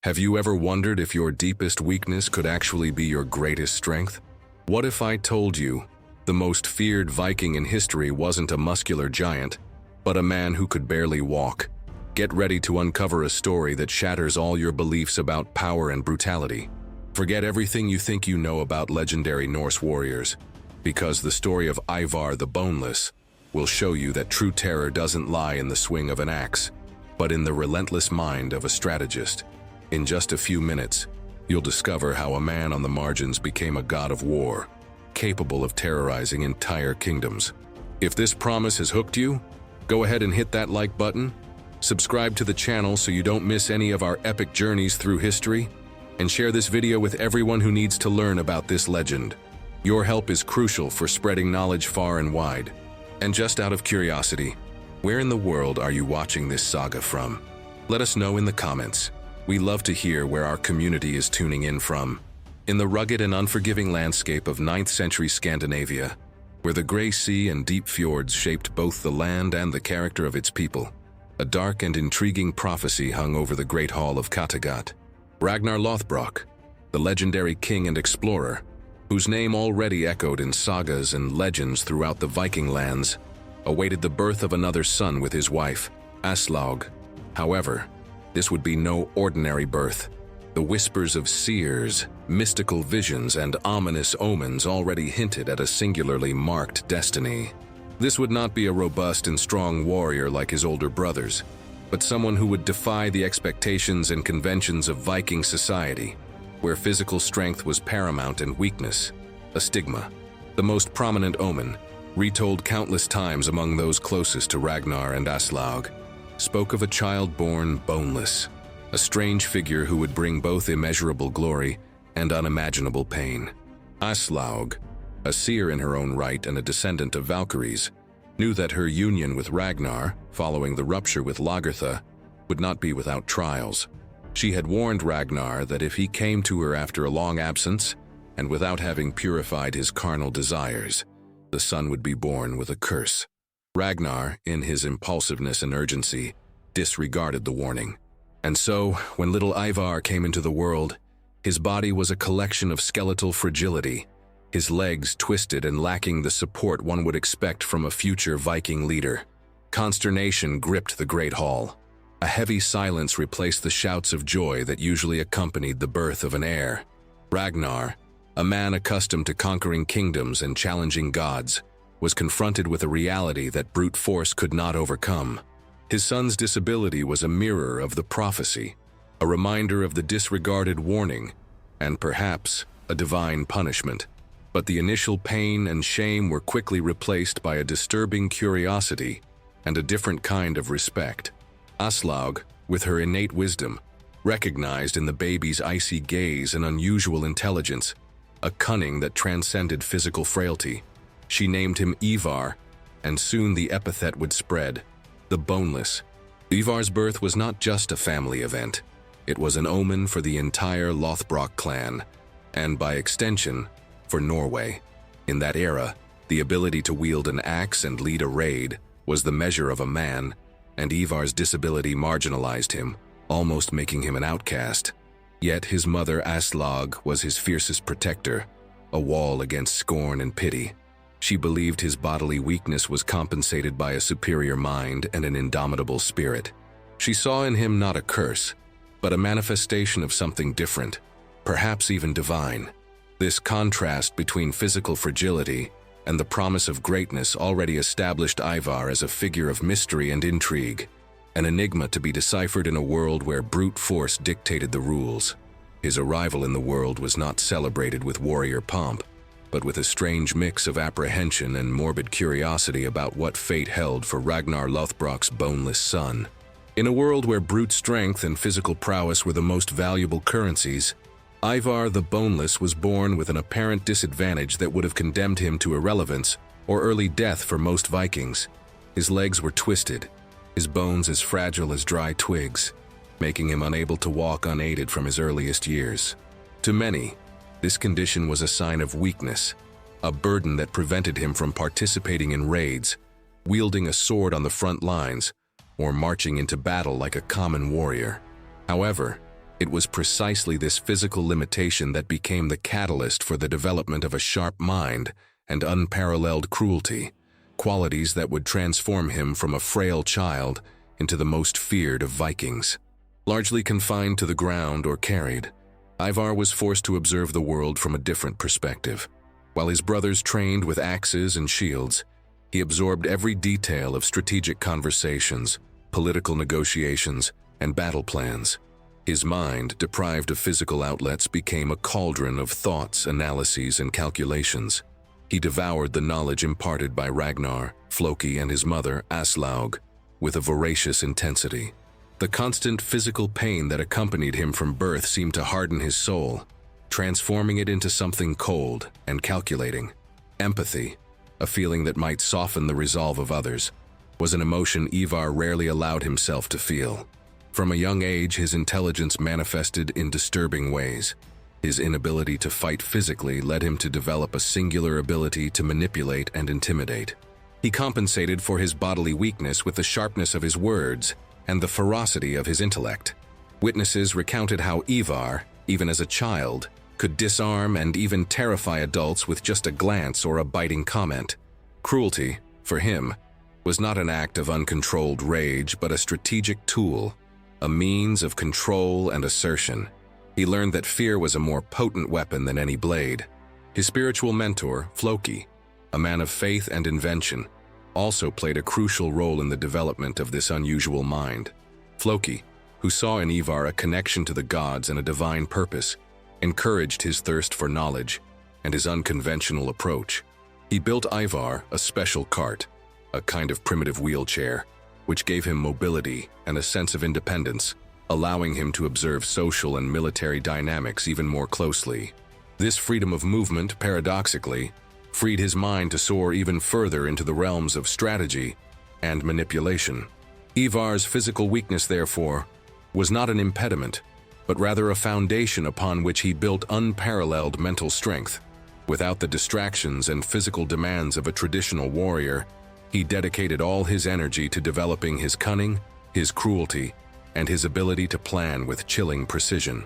Have you ever wondered if your deepest weakness could actually be your greatest strength? What if I told you the most feared Viking in history wasn't a muscular giant, but a man who could barely walk? Get ready to uncover a story that shatters all your beliefs about power and brutality. Forget everything you think you know about legendary Norse warriors, because the story of Ivar the Boneless will show you that true terror doesn't lie in the swing of an axe, but in the relentless mind of a strategist. In just a few minutes, you'll discover how a man on the margins became a god of war, capable of terrorizing entire kingdoms. If this promise has hooked you, go ahead and hit that like button, subscribe to the channel so you don't miss any of our epic journeys through history, and share this video with everyone who needs to learn about this legend. Your help is crucial for spreading knowledge far and wide. And just out of curiosity, where in the world are you watching this saga from? Let us know in the comments. We love to hear where our community is tuning in from. In the rugged and unforgiving landscape of 9th century Scandinavia, where the gray sea and deep fjords shaped both the land and the character of its people, a dark and intriguing prophecy hung over the great hall of Kattegat. Ragnar Lothbrok, the legendary king and explorer, whose name already echoed in sagas and legends throughout the Viking lands, awaited the birth of another son with his wife, Aslaug. However, this would be no ordinary birth. The whispers of seers, mystical visions, and ominous omens already hinted at a singularly marked destiny. This would not be a robust and strong warrior like his older brothers, but someone who would defy the expectations and conventions of Viking society, where physical strength was paramount and weakness a stigma. The most prominent omen, retold countless times among those closest to Ragnar and Aslaug, spoke of a child born boneless, a strange figure who would bring both immeasurable glory and unimaginable pain. Aslaug, a seer in her own right and a descendant of Valkyries, knew that her union with Ragnar, following the rupture with Lagertha, would not be without trials. She had warned Ragnar that if he came to her after a long absence, and without having purified his carnal desires, the son would be born with a curse. Ragnar, in his impulsiveness and urgency, disregarded the warning. And so, when little Ivar came into the world, his body was a collection of skeletal fragility, his legs twisted and lacking the support one would expect from a future Viking leader. Consternation gripped the great hall. A heavy silence replaced the shouts of joy that usually accompanied the birth of an heir. Ragnar, a man accustomed to conquering kingdoms and challenging gods, was confronted with a reality that brute force could not overcome. His son's disability was a mirror of the prophecy, a reminder of the disregarded warning, and perhaps a divine punishment. But the initial pain and shame were quickly replaced by a disturbing curiosity and a different kind of respect. Aslaug, with her innate wisdom, recognized in the baby's icy gaze an unusual intelligence, a cunning that transcended physical frailty. She named him Ivar, and soon the epithet would spread, the Boneless. Ivar's birth was not just a family event. It was an omen for the entire Lothbrok clan, and by extension, for Norway. In that era, the ability to wield an axe and lead a raid was the measure of a man, and Ivar's disability marginalized him, almost making him an outcast. Yet his mother Aslaug was his fiercest protector, a wall against scorn and pity. She believed his bodily weakness was compensated by a superior mind and an indomitable spirit. She saw in him not a curse, but a manifestation of something different, perhaps even divine. This contrast between physical fragility and the promise of greatness already established Ivar as a figure of mystery and intrigue, an enigma to be deciphered in a world where brute force dictated the rules. His arrival in the world was not celebrated with warrior pomp, but with a strange mix of apprehension and morbid curiosity about what fate held for Ragnar Lothbrok's boneless son. In a world where brute strength and physical prowess were the most valuable currencies, Ivar the Boneless was born with an apparent disadvantage that would have condemned him to irrelevance or early death for most Vikings. His legs were twisted, his bones as fragile as dry twigs, making him unable to walk unaided from his earliest years. To many, this condition was a sign of weakness, a burden that prevented him from participating in raids, wielding a sword on the front lines, or marching into battle like a common warrior. However, It was precisely this physical limitation that became the catalyst for the development of a sharp mind and unparalleled cruelty, qualities that would transform him from a frail child into the most feared of Vikings. Largely confined to the ground or carried, Ivar was forced to observe the world from a different perspective. While his brothers trained with axes and shields, he absorbed every detail of strategic conversations, political negotiations, and battle plans. His mind, deprived of physical outlets, became a cauldron of thoughts, analyses, and calculations. He devoured the knowledge imparted by Ragnar, Floki, and his mother, Aslaug, with a voracious intensity. The constant physical pain that accompanied him from birth seemed to harden his soul, transforming it into something cold and calculating. Empathy, a feeling that might soften the resolve of others, was an emotion Ivar rarely allowed himself to feel. From a young age, his intelligence manifested in disturbing ways. His inability to fight physically led him to develop a singular ability to manipulate and intimidate. He compensated for his bodily weakness with the sharpness of his words and the ferocity of his intellect. Witnesses recounted how Ivar, even as a child, could disarm and even terrify adults with just a glance or a biting comment. Cruelty, for him, was not an act of uncontrolled rage, but a strategic tool, a means of control and assertion. He learned that fear was a more potent weapon than any blade. His spiritual mentor, Floki, a man of faith and invention, also played a crucial role in the development of this unusual mind. Floki, who saw in Ivar a connection to the gods and a divine purpose, encouraged his thirst for knowledge and his unconventional approach. He built Ivar a special cart, a kind of primitive wheelchair, which gave him mobility and a sense of independence, allowing him to observe social and military dynamics even more closely. This freedom of movement, paradoxically, freed his mind to soar even further into the realms of strategy and manipulation. Ivar's physical weakness, therefore, was not an impediment, but rather a foundation upon which he built unparalleled mental strength. Without the distractions and physical demands of a traditional warrior, he dedicated all his energy to developing his cunning, his cruelty, and his ability to plan with chilling precision.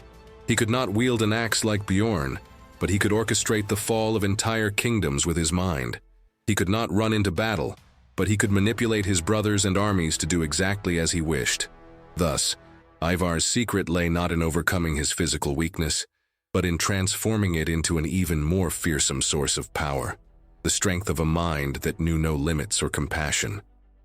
He could not wield an axe like Bjorn, but he could orchestrate the fall of entire kingdoms with his mind. He could not run into battle, but he could manipulate his brothers and armies to do exactly as he wished. Thus, Ivar's secret lay not in overcoming his physical weakness, but in transforming it into an even more fearsome source of power, the strength of a mind that knew no limits or compassion.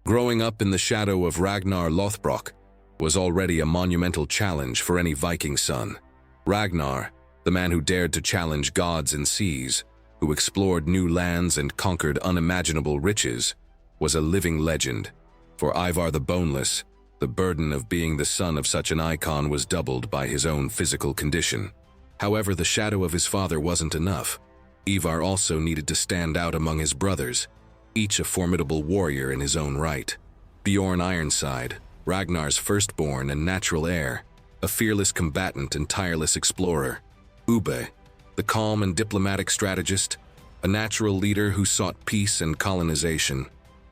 Growing up in the shadow of Ragnar Lothbrok was already a monumental challenge for any Viking son. Ragnar, the man who dared to challenge gods and seas, who explored new lands and conquered unimaginable riches, was a living legend. For Ivar the Boneless, the burden of being the son of such an icon was doubled by his own physical condition. However, the shadow of his father wasn't enough. Ivar also needed to stand out among his brothers, each a formidable warrior in his own right. Bjorn Ironside, Ragnar's firstborn and natural heir, a fearless combatant and tireless explorer. Ube, the calm and diplomatic strategist, a natural leader who sought peace and colonization.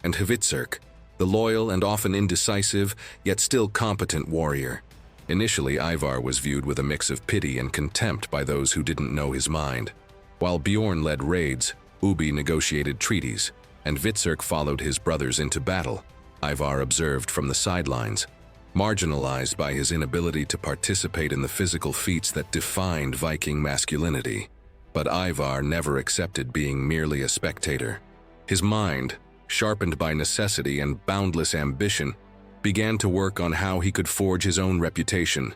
And Hvitserk, the loyal and often indecisive, yet still competent warrior. Initially, Ivar was viewed with a mix of pity and contempt by those who didn't know his mind. While Bjorn led raids, Ube negotiated treaties, and Hvitserk followed his brothers into battle. Ivar observed from the sidelines, marginalized by his inability to participate in the physical feats that defined Viking masculinity. But Ivar never accepted being merely a spectator. His mind, sharpened by necessity and boundless ambition, began to work on how he could forge his own reputation,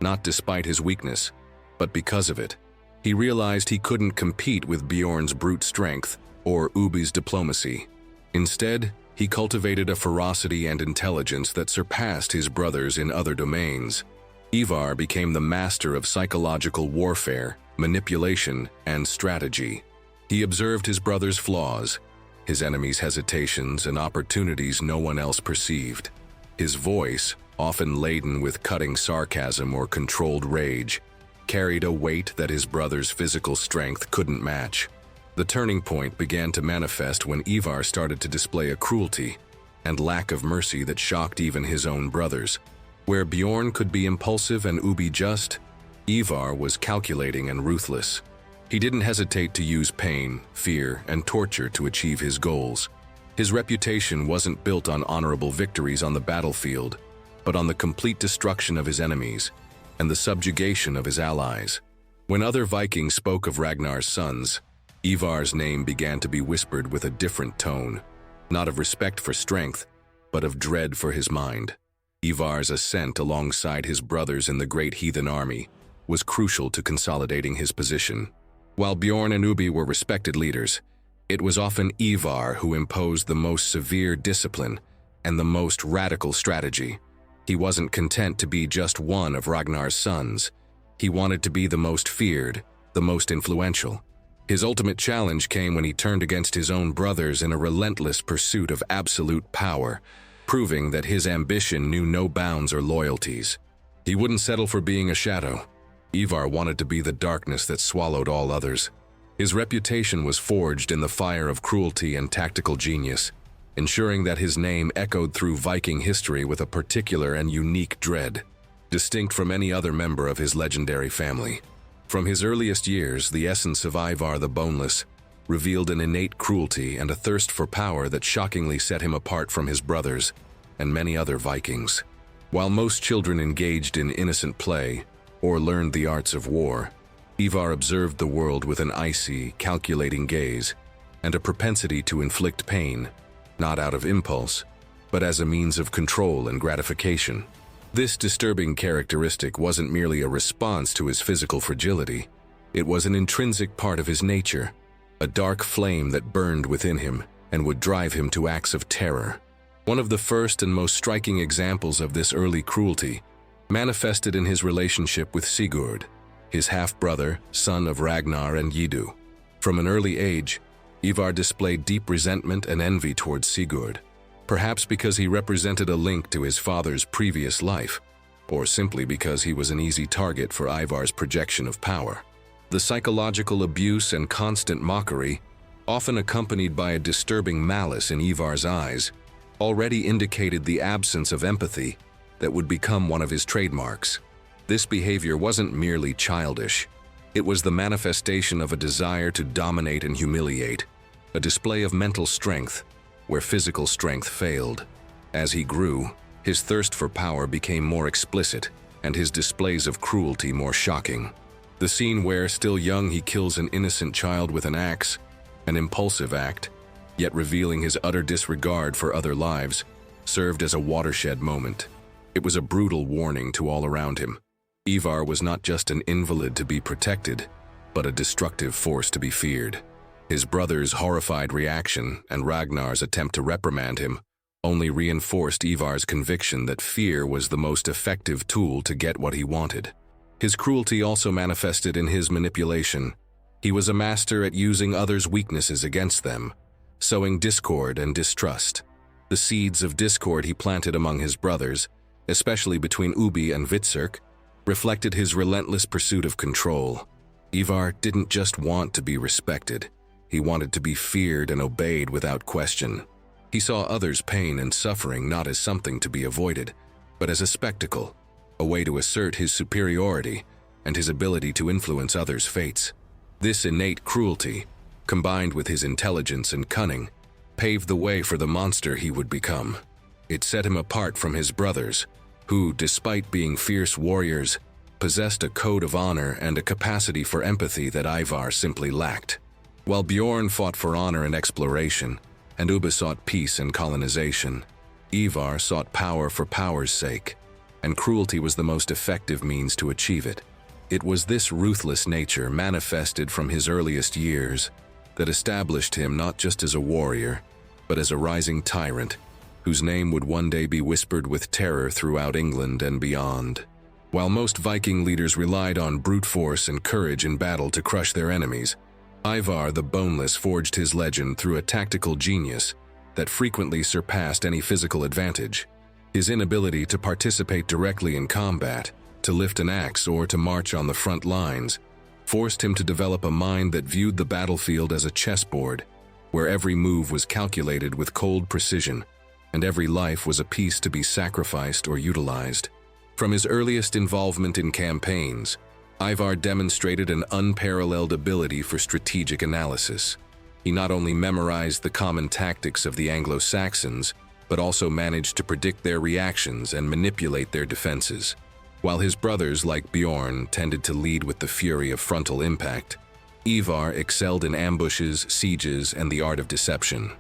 not despite his weakness, but because of it. He realized he couldn't compete with Bjorn's brute strength or Ube's diplomacy. Instead, he cultivated a ferocity and intelligence that surpassed his brothers in other domains. Ivar became the master of psychological warfare, manipulation, and strategy. He observed his brothers' flaws, his enemies' hesitations, and opportunities no one else perceived. His voice, often laden with cutting sarcasm or controlled rage, carried a weight that his brothers' physical strength couldn't match. The turning point began to manifest when Ivar started to display a cruelty and lack of mercy that shocked even his own brothers. Where Bjorn could be impulsive and Ubi just, Ivar was calculating and ruthless. He didn't hesitate to use pain, fear, and torture to achieve his goals. His reputation wasn't built on honorable victories on the battlefield, but on the complete destruction of his enemies and the subjugation of his allies. When other Vikings spoke of Ragnar's sons, Ivar's name began to be whispered with a different tone, not of respect for strength, but of dread for his mind. Ivar's ascent alongside his brothers in the Great Heathen Army was crucial to consolidating his position. While Bjorn and Ubi were respected leaders, it was often Ivar who imposed the most severe discipline and the most radical strategy. He wasn't content to be just one of Ragnar's sons. He wanted to be the most feared, the most influential. His ultimate challenge came when he turned against his own brothers in a relentless pursuit of absolute power, proving that his ambition knew no bounds or loyalties. He wouldn't settle for being a shadow. Ivar wanted to be the darkness that swallowed all others. His reputation was forged in the fire of cruelty and tactical genius, ensuring that his name echoed through Viking history with a particular and unique dread, distinct from any other member of his legendary family. From his earliest years, the essence of Ivar the Boneless revealed an innate cruelty and a thirst for power that shockingly set him apart from his brothers and many other Vikings. While most children engaged in innocent play or learned the arts of war, Ivar observed the world with an icy, calculating gaze and a propensity to inflict pain, not out of impulse, but as a means of control and gratification. This disturbing characteristic wasn't merely a response to his physical fragility. It was an intrinsic part of his nature, a dark flame that burned within him and would drive him to acts of terror. One of the first and most striking examples of this early cruelty manifested in his relationship with Sigurd, his half-brother, son of Ragnar and Yidu. From an early age, Ivar displayed deep resentment and envy towards Sigurd, perhaps because he represented a link to his father's previous life, or simply because he was an easy target for Ivar's projection of power. The psychological abuse and constant mockery, often accompanied by a disturbing malice in Ivar's eyes, already indicated the absence of empathy that would become one of his trademarks. This behavior wasn't merely childish. It was the manifestation of a desire to dominate and humiliate, a display of mental strength where physical strength failed. As he grew, his thirst for power became more explicit and his displays of cruelty more shocking. The scene where, still young, he kills an innocent child with an axe, an impulsive act, yet revealing his utter disregard for other lives, served as a watershed moment. It was a brutal warning to all around him. Ivar was not just an invalid to be protected, but a destructive force to be feared. His brother's horrified reaction and Ragnar's attempt to reprimand him only reinforced Ivar's conviction that fear was the most effective tool to get what he wanted. His cruelty also manifested in his manipulation. He was a master at using others' weaknesses against them, sowing discord and distrust. The seeds of discord he planted among his brothers, especially between Ubi and Hvitserk, reflected his relentless pursuit of control. Ivar didn't just want to be respected. He wanted to be feared and obeyed without question. He saw others' pain and suffering not as something to be avoided, but as a spectacle, a way to assert his superiority and his ability to influence others' fates. This innate cruelty, combined with his intelligence and cunning, paved the way for the monster he would become. It set him apart from his brothers, who, despite being fierce warriors, possessed a code of honor and a capacity for empathy that Ivar simply lacked. While Bjorn fought for honor and exploration, and Ubba sought peace and colonization, Ivar sought power for power's sake, and cruelty was the most effective means to achieve it. It was this ruthless nature, manifested from his earliest years, that established him not just as a warrior, but as a rising tyrant, whose name would one day be whispered with terror throughout England and beyond. While most Viking leaders relied on brute force and courage in battle to crush their enemies, Ivar the Boneless forged his legend through a tactical genius that frequently surpassed any physical advantage. His inability to participate directly in combat, to lift an axe, or to march on the front lines forced him to develop a mind that viewed the battlefield as a chessboard, where every move was calculated with cold precision, and every life was a piece to be sacrificed or utilized. From his earliest involvement in campaigns, Ivar demonstrated an unparalleled ability for strategic analysis. He not only memorized the common tactics of the Anglo-Saxons, but also managed to predict their reactions and manipulate their defenses. While his brothers, like Bjorn, tended to lead with the fury of frontal impact, Ivar excelled in ambushes, sieges, and the art of deception.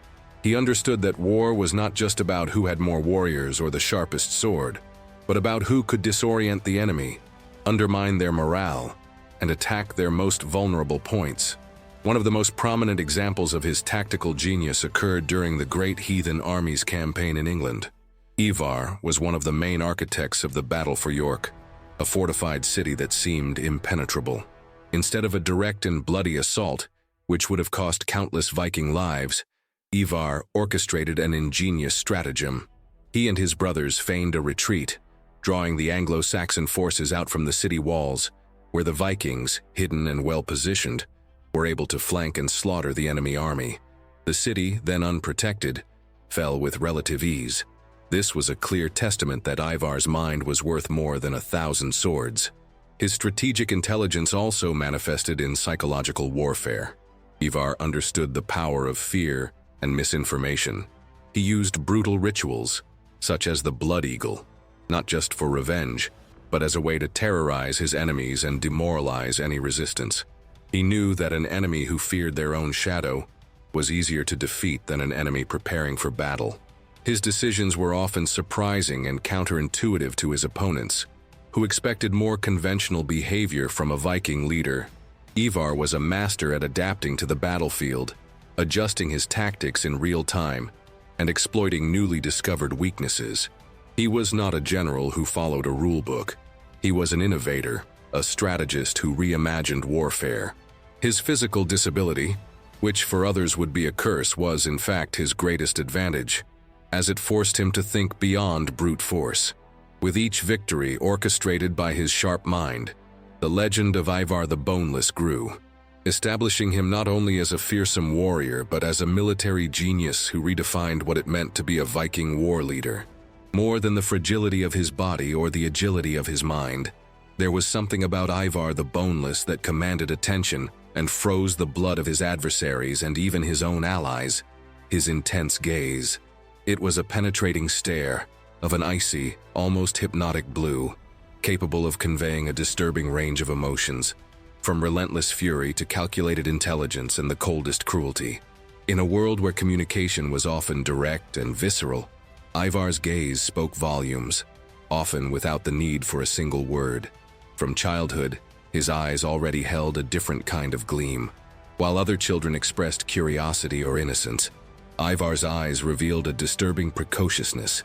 He understood that war was not just about who had more warriors or the sharpest sword, but about who could disorient the enemy, undermine their morale, and attack their most vulnerable points. One of the most prominent examples of his tactical genius occurred during the Great Heathen Army's campaign in England. Ivar was one of the main architects of the Battle for York, a fortified city that seemed impenetrable. Instead of a direct and bloody assault, which would have cost countless Viking lives, Ivar orchestrated an ingenious stratagem. He and his brothers feigned a retreat, drawing the Anglo-Saxon forces out from the city walls, where the Vikings, hidden and well-positioned, were able to flank and slaughter the enemy army. The city, then unprotected, fell with relative ease. This was a clear testament that Ivar's mind was worth more than 1,000 swords. His strategic intelligence also manifested in psychological warfare. Ivar understood the power of fear and misinformation. He used brutal rituals, such as the Blood Eagle, not just for revenge, but as a way to terrorize his enemies and demoralize any resistance. He knew that an enemy who feared their own shadow was easier to defeat than an enemy preparing for battle. His decisions were often surprising and counterintuitive to his opponents, who expected more conventional behavior from a Viking leader. Ivar was a master at adapting to the battlefield, adjusting his tactics in real time, and exploiting newly discovered weaknesses. He was not a general who followed a rulebook. He was an innovator, a strategist who reimagined warfare. His physical disability, which for others would be a curse, was in fact his greatest advantage, as it forced him to think beyond brute force. With each victory orchestrated by his sharp mind, the legend of Ivar the Boneless grew, establishing him not only as a fearsome warrior but as a military genius who redefined what it meant to be a Viking war leader. More than the fragility of his body or the agility of his mind, there was something about Ivar the Boneless that commanded attention and froze the blood of his adversaries and even his own allies: his intense gaze. It was a penetrating stare, of an icy, almost hypnotic blue, capable of conveying a disturbing range of emotions, from relentless fury to calculated intelligence and the coldest cruelty. In a world where communication was often direct and visceral, Ivar's gaze spoke volumes, often without the need for a single word. From childhood, his eyes already held a different kind of gleam. While other children expressed curiosity or innocence, Ivar's eyes revealed a disturbing precociousness,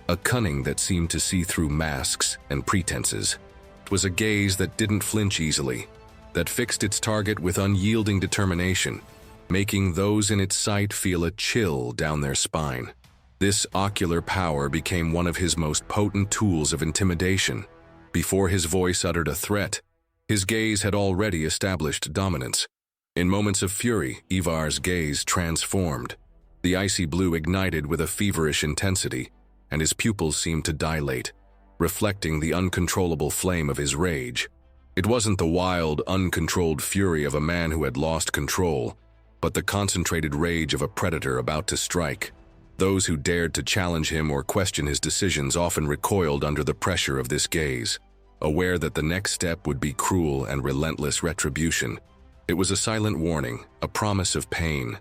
a cunning that seemed to see through masks and pretenses. It was a gaze that didn't flinch easily, that fixed its target with unyielding determination, making those in its sight feel a chill down their spine. This ocular power became one of his most potent tools of intimidation. Before his voice uttered a threat, his gaze had already established dominance. In moments of fury, Ivar's gaze transformed. The icy blue ignited with a feverish intensity, and his pupils seemed to dilate, reflecting the uncontrollable flame of his rage. It wasn't the wild, uncontrolled fury of a man who had lost control, but the concentrated rage of a predator about to strike. Those who dared to challenge him or question his decisions often recoiled under the pressure of this gaze, aware that the next step would be cruel and relentless retribution. It was a silent warning, a promise of pain.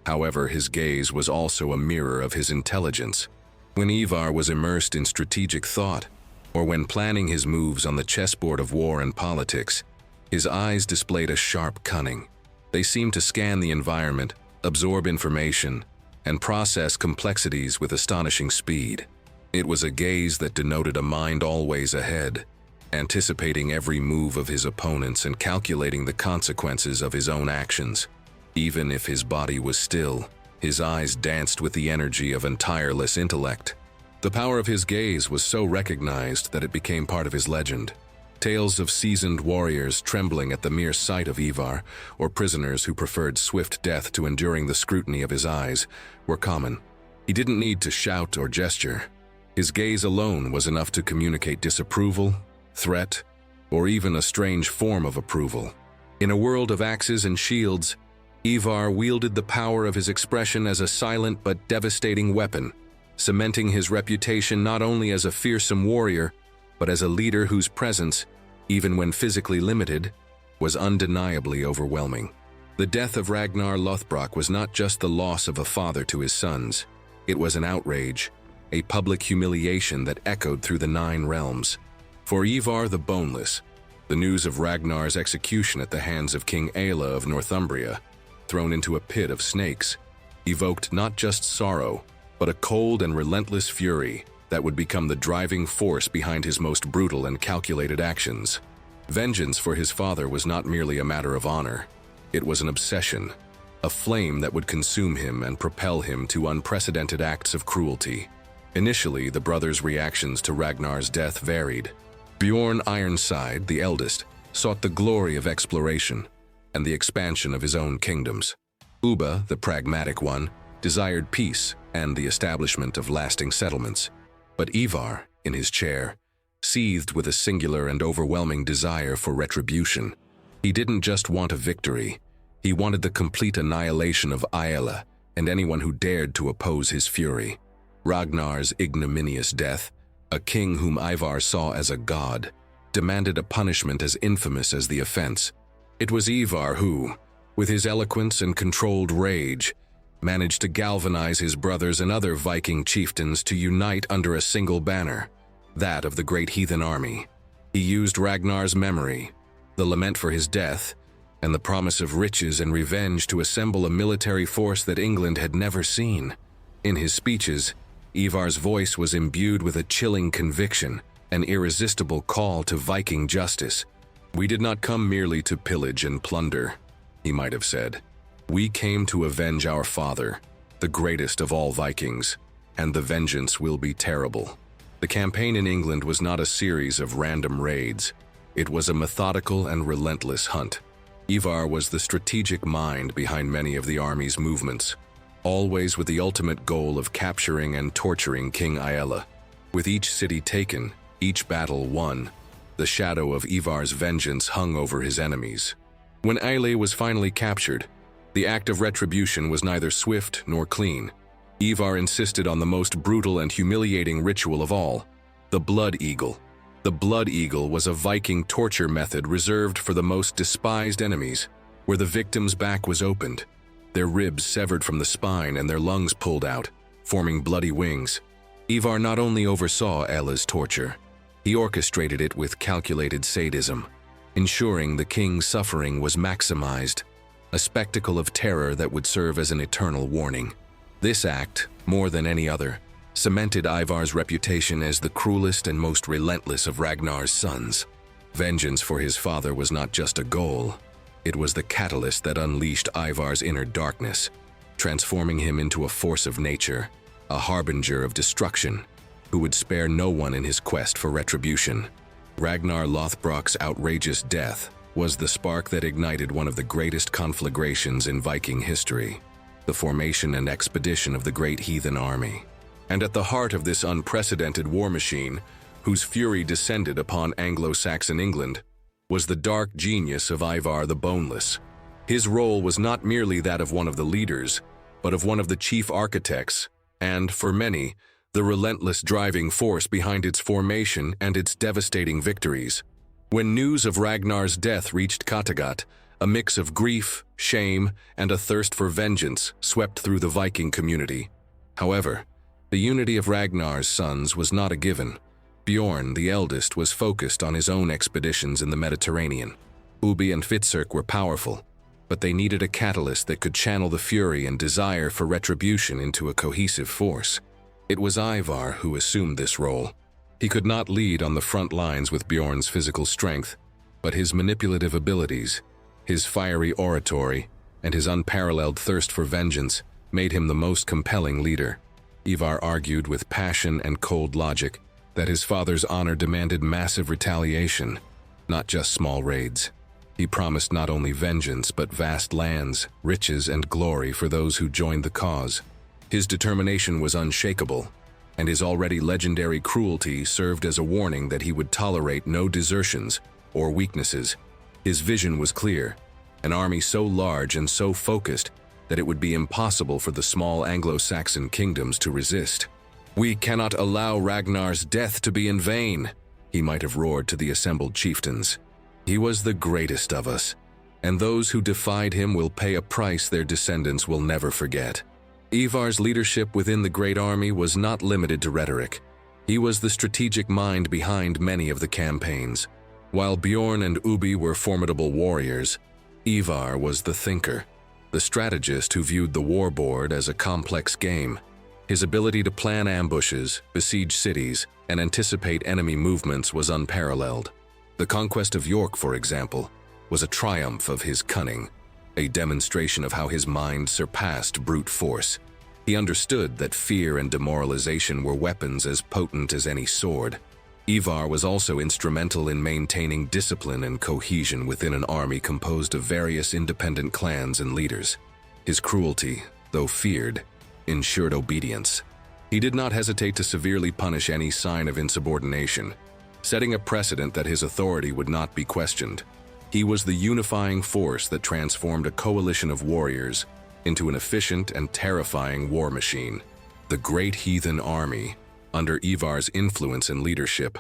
However, his gaze was also a mirror of his intelligence. When Ivar was immersed in strategic thought, or when planning his moves on the chessboard of war and politics, his eyes displayed a sharp cunning. They seemed to scan the environment, absorb information, and process complexities with astonishing speed. It was a gaze that denoted a mind always ahead, anticipating every move of his opponents and calculating the consequences of his own actions. Even if his body was still, his eyes danced with the energy of a tireless intellect. The power of his gaze was so recognized that it became part of his legend. Tales of seasoned warriors trembling at the mere sight of Ivar, or prisoners who preferred swift death to enduring the scrutiny of his eyes, were common. He didn't need to shout or gesture. His gaze alone was enough to communicate disapproval, threat, or even a strange form of approval. In a world of axes and shields, Ivar wielded the power of his expression as a silent but devastating weapon, cementing his reputation not only as a fearsome warrior, but as a leader whose presence, even when physically limited, was undeniably overwhelming. The death of Ragnar Lothbrok was not just the loss of a father to his sons. It was an outrage, a public humiliation that echoed through the 9 realms. For Ivar the Boneless, the news of Ragnar's execution at the hands of King Aelle of Northumbria, thrown into a pit of snakes, evoked not just sorrow, but a cold and relentless fury that would become the driving force behind his most brutal and calculated actions. Vengeance for his father was not merely a matter of honor. It was an obsession, a flame that would consume him and propel him to unprecedented acts of cruelty. Initially, the brothers' reactions to Ragnar's death varied. Bjorn Ironside, the eldest, sought the glory of exploration and the expansion of his own kingdoms. Ubba, the pragmatic one, desired peace and the establishment of lasting settlements. But Ivar, in his chair, seethed with a singular and overwhelming desire for retribution. He didn't just want a victory, he wanted the complete annihilation of Aelle and anyone who dared to oppose his fury. Ragnar's ignominious death, a king whom Ivar saw as a god, demanded a punishment as infamous as the offense. It was Ivar who, with his eloquence and controlled rage, managed to galvanize his brothers and other Viking chieftains to unite under a single banner, that of the Great Heathen Army. He used Ragnar's memory, the lament for his death, and the promise of riches and revenge to assemble a military force that England had never seen. In his speeches, Ivar's voice was imbued with a chilling conviction, an irresistible call to Viking justice. "We did not come merely to pillage and plunder," he might have said. "We came to avenge our father, the greatest of all Vikings, and the vengeance will be terrible." The campaign in England was not a series of random raids. It was a methodical and relentless hunt. Ivar was the strategic mind behind many of the army's movements, always with the ultimate goal of capturing and torturing King Aelle. With each city taken, each battle won, the shadow of Ivar's vengeance hung over his enemies. When Aelle was finally captured, the act of retribution was neither swift nor clean. Ivar insisted on the most brutal and humiliating ritual of all, the blood eagle. The blood eagle was a Viking torture method reserved for the most despised enemies, where the victim's back was opened, their ribs severed from the spine and their lungs pulled out, forming bloody wings. Ivar not only oversaw Aelle's torture, he orchestrated it with calculated sadism, ensuring the king's suffering was maximized, a spectacle of terror that would serve as an eternal warning. This act, more than any other, cemented Ivar's reputation as the cruelest and most relentless of Ragnar's sons. Vengeance for his father was not just a goal, it was the catalyst that unleashed Ivar's inner darkness, transforming him into a force of nature, a harbinger of destruction, who would spare no one in his quest for retribution. Ragnar Lothbrok's outrageous death was the spark that ignited one of the greatest conflagrations in Viking history, the formation and expedition of the Great Heathen Army. And at the heart of this unprecedented war machine, whose fury descended upon Anglo-Saxon England, was the dark genius of Ivar the Boneless. His role was not merely that of one of the leaders, but of one of the chief architects, and, for many, the relentless driving force behind its formation and its devastating victories. When news of Ragnar's death reached Kattegat, a mix of grief, shame, and a thirst for vengeance swept through the Viking community. However, the unity of Ragnar's sons was not a given. Bjorn, the eldest, was focused on his own expeditions in the Mediterranean. Ubbi and Fitzurk were powerful, but they needed a catalyst that could channel the fury and desire for retribution into a cohesive force. It was Ivar who assumed this role. He could not lead on the front lines with Bjorn's physical strength, but his manipulative abilities, his fiery oratory, and his unparalleled thirst for vengeance made him the most compelling leader. Ivar argued with passion and cold logic that his father's honor demanded massive retaliation, not just small raids. He promised not only vengeance but vast lands, riches, and glory for those who joined the cause. His determination was unshakable, and his already legendary cruelty served as a warning that he would tolerate no desertions or weaknesses. His vision was clear, an army so large and so focused that it would be impossible for the small Anglo-Saxon kingdoms to resist. "We cannot allow Ragnar's death to be in vain," he might have roared to the assembled chieftains. "He was the greatest of us, and those who defied him will pay a price their descendants will never forget." Ivar's leadership within the Great Army was not limited to rhetoric. He was the strategic mind behind many of the campaigns. While Bjorn and Ubi were formidable warriors, Ivar was the thinker, the strategist who viewed the war board as a complex game. His ability to plan ambushes, besiege cities, and anticipate enemy movements was unparalleled. The conquest of York, for example, was a triumph of his cunning, a demonstration of how his mind surpassed brute force. He understood that fear and demoralization were weapons as potent as any sword. Ivar was also instrumental in maintaining discipline and cohesion within an army composed of various independent clans and leaders. His cruelty, though feared, ensured obedience. He did not hesitate to severely punish any sign of insubordination, setting a precedent that his authority would not be questioned. He was the unifying force that transformed a coalition of warriors into an efficient and terrifying war machine. The Great Heathen Army, under Ivar's influence and leadership,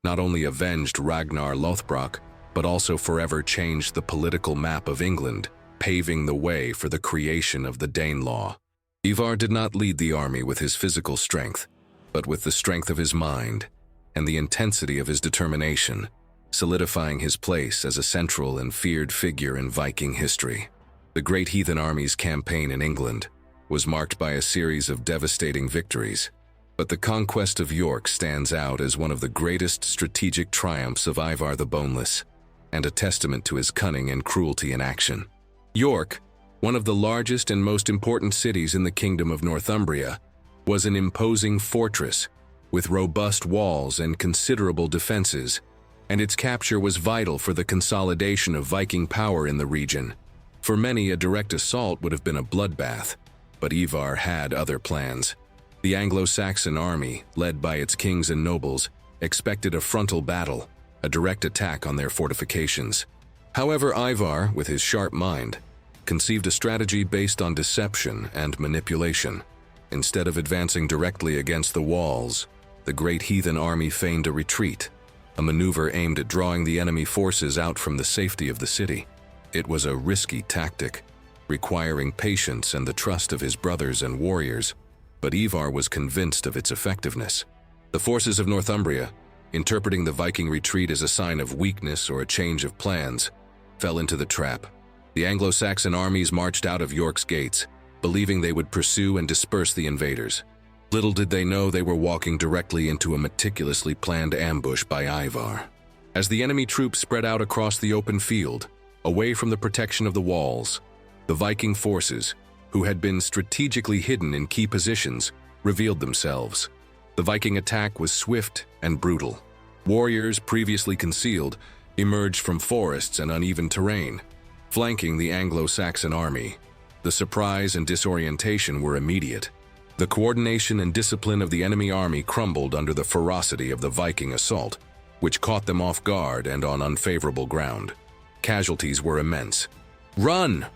not only avenged Ragnar Lothbrok, but also forever changed the political map of England, paving the way for the creation of the Danelaw. Ivar did not lead the army with his physical strength, but with the strength of his mind and the intensity of his determination, solidifying his place as a central and feared figure in Viking history. The Great Heathen Army's campaign in England was marked by a series of devastating victories, but the conquest of York stands out as one of the greatest strategic triumphs of Ivar the Boneless, and a testament to his cunning and cruelty in action. York, one of the largest and most important cities in the Kingdom of Northumbria, was an imposing fortress with robust walls and considerable defenses, and its capture was vital for the consolidation of Viking power in the region. For many, a direct assault would have been a bloodbath, but Ivar had other plans. The Anglo-Saxon army, led by its kings and nobles, expected a frontal battle, a direct attack on their fortifications. However, Ivar, with his sharp mind, conceived a strategy based on deception and manipulation. Instead of advancing directly against the walls, the Great Heathen Army feigned a retreat, a maneuver aimed at drawing the enemy forces out from the safety of the city. It was a risky tactic, requiring patience and the trust of his brothers and warriors, but Ivar was convinced of its effectiveness. The forces of Northumbria, interpreting the Viking retreat as a sign of weakness or a change of plans, fell into the trap. The Anglo-Saxon armies marched out of York's gates, believing they would pursue and disperse the invaders. Little did they know they were walking directly into a meticulously planned ambush by Ivar. As the enemy troops spread out across the open field, away from the protection of the walls, the Viking forces, who had been strategically hidden in key positions, revealed themselves. The Viking attack was swift and brutal. Warriors previously concealed emerged from forests and uneven terrain, flanking the Anglo-Saxon army. The surprise and disorientation were immediate. The coordination and discipline of the enemy army crumbled under the ferocity of the Viking assault, which caught them off guard and on unfavorable ground. Casualties were immense. "Run!"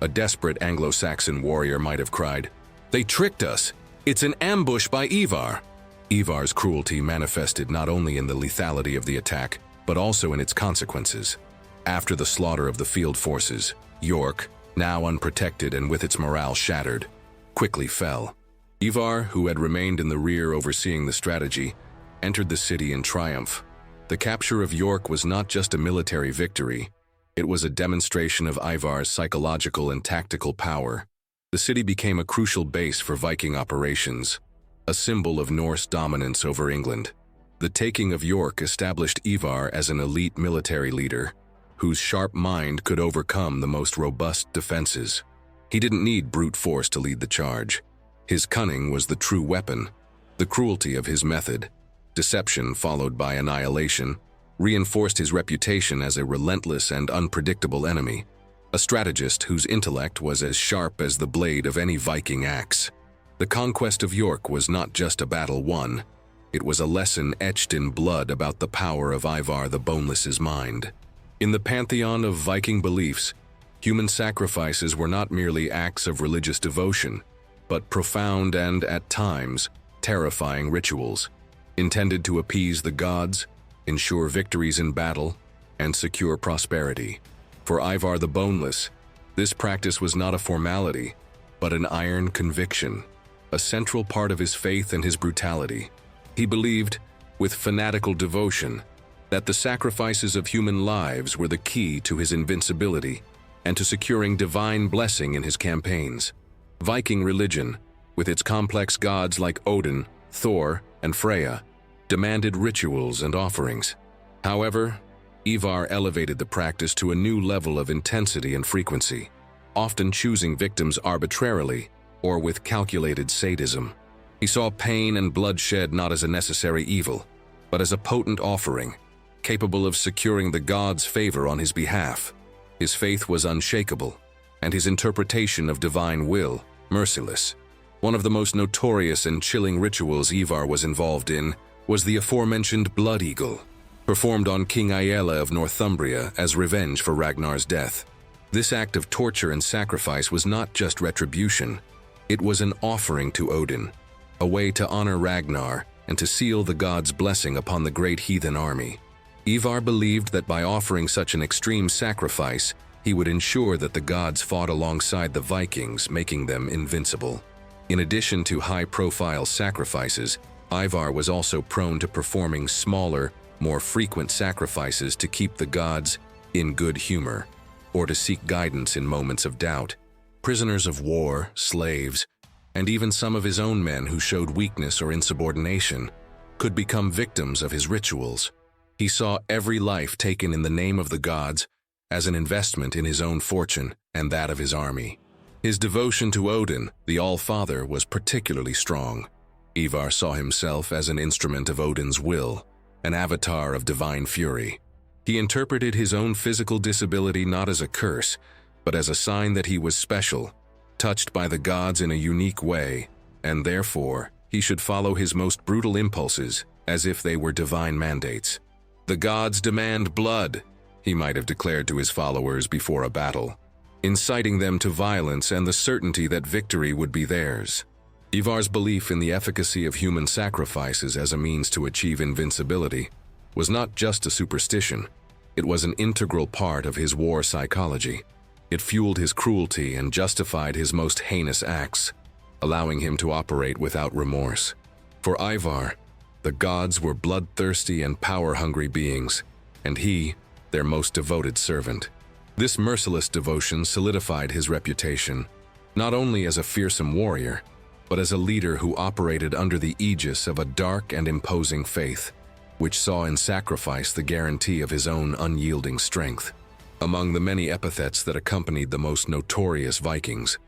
a desperate Anglo-Saxon warrior might have cried. "They tricked us! It's an ambush by Ivar!" Ivar's cruelty manifested not only in the lethality of the attack, but also in its consequences. After the slaughter of the field forces, York, now unprotected and with its morale shattered, quickly fell. Ivar, who had remained in the rear overseeing the strategy, entered the city in triumph. The capture of York was not just a military victory, it was a demonstration of Ivar's psychological and tactical power. The city became a crucial base for Viking operations, a symbol of Norse dominance over England. The taking of York established Ivar as an elite military leader, whose sharp mind could overcome the most robust defenses. He didn't need brute force to lead the charge. His cunning was the true weapon, the cruelty of his method. Deception followed by annihilation reinforced his reputation as a relentless and unpredictable enemy, a strategist whose intellect was as sharp as the blade of any Viking axe. The conquest of York was not just a battle won, it was a lesson etched in blood about the power of Ivar the Boneless's mind. In the pantheon of Viking beliefs, human sacrifices were not merely acts of religious devotion, but profound and, at times, terrifying rituals, intended to appease the gods, ensure victories in battle, and secure prosperity. For Ivar the Boneless, this practice was not a formality, but an iron conviction, a central part of his faith and his brutality. He believed, with fanatical devotion, that the sacrifices of human lives were the key to his invincibility and to securing divine blessing in his campaigns. Viking religion, with its complex gods like Odin, Thor, and Freya, demanded rituals and offerings. However, Ivar elevated the practice to a new level of intensity and frequency, often choosing victims arbitrarily or with calculated sadism. He saw pain and bloodshed not as a necessary evil, but as a potent offering, capable of securing the gods' favor on his behalf. His faith was unshakable, and his interpretation of divine will merciless. One of the most notorious and chilling rituals Ivar was involved in was the aforementioned Blood Eagle, performed on King Aelle of Northumbria as revenge for Ragnar's death. This act of torture and sacrifice was not just retribution, it was an offering to Odin, a way to honor Ragnar and to seal the god's blessing upon the Great Heathen Army. Ivar believed that by offering such an extreme sacrifice, he would ensure that the gods fought alongside the Vikings, making them invincible. In addition to high-profile sacrifices, Ivar was also prone to performing smaller, more frequent sacrifices to keep the gods in good humor, or to seek guidance in moments of doubt. Prisoners of war, slaves, and even some of his own men who showed weakness or insubordination could become victims of his rituals. He saw every life taken in the name of the gods as an investment in his own fortune and that of his army. His devotion to Odin, the All-Father, was particularly strong. Ivar saw himself as an instrument of Odin's will, an avatar of divine fury. He interpreted his own physical disability not as a curse, but as a sign that he was special, touched by the gods in a unique way, and therefore he should follow his most brutal impulses as if they were divine mandates. "The gods demand blood," he might have declared to his followers before a battle, inciting them to violence and the certainty that victory would be theirs. Ivar's belief in the efficacy of human sacrifices as a means to achieve invincibility was not just a superstition, it was an integral part of his war psychology. It fueled his cruelty and justified his most heinous acts, allowing him to operate without remorse. For Ivar, the gods were bloodthirsty and power-hungry beings, and he, their most devoted servant. This merciless devotion solidified his reputation, not only as a fearsome warrior, but as a leader who operated under the aegis of a dark and imposing faith, which saw in sacrifice the guarantee of his own unyielding strength. Among the many epithets that accompanied the most notorious Vikings,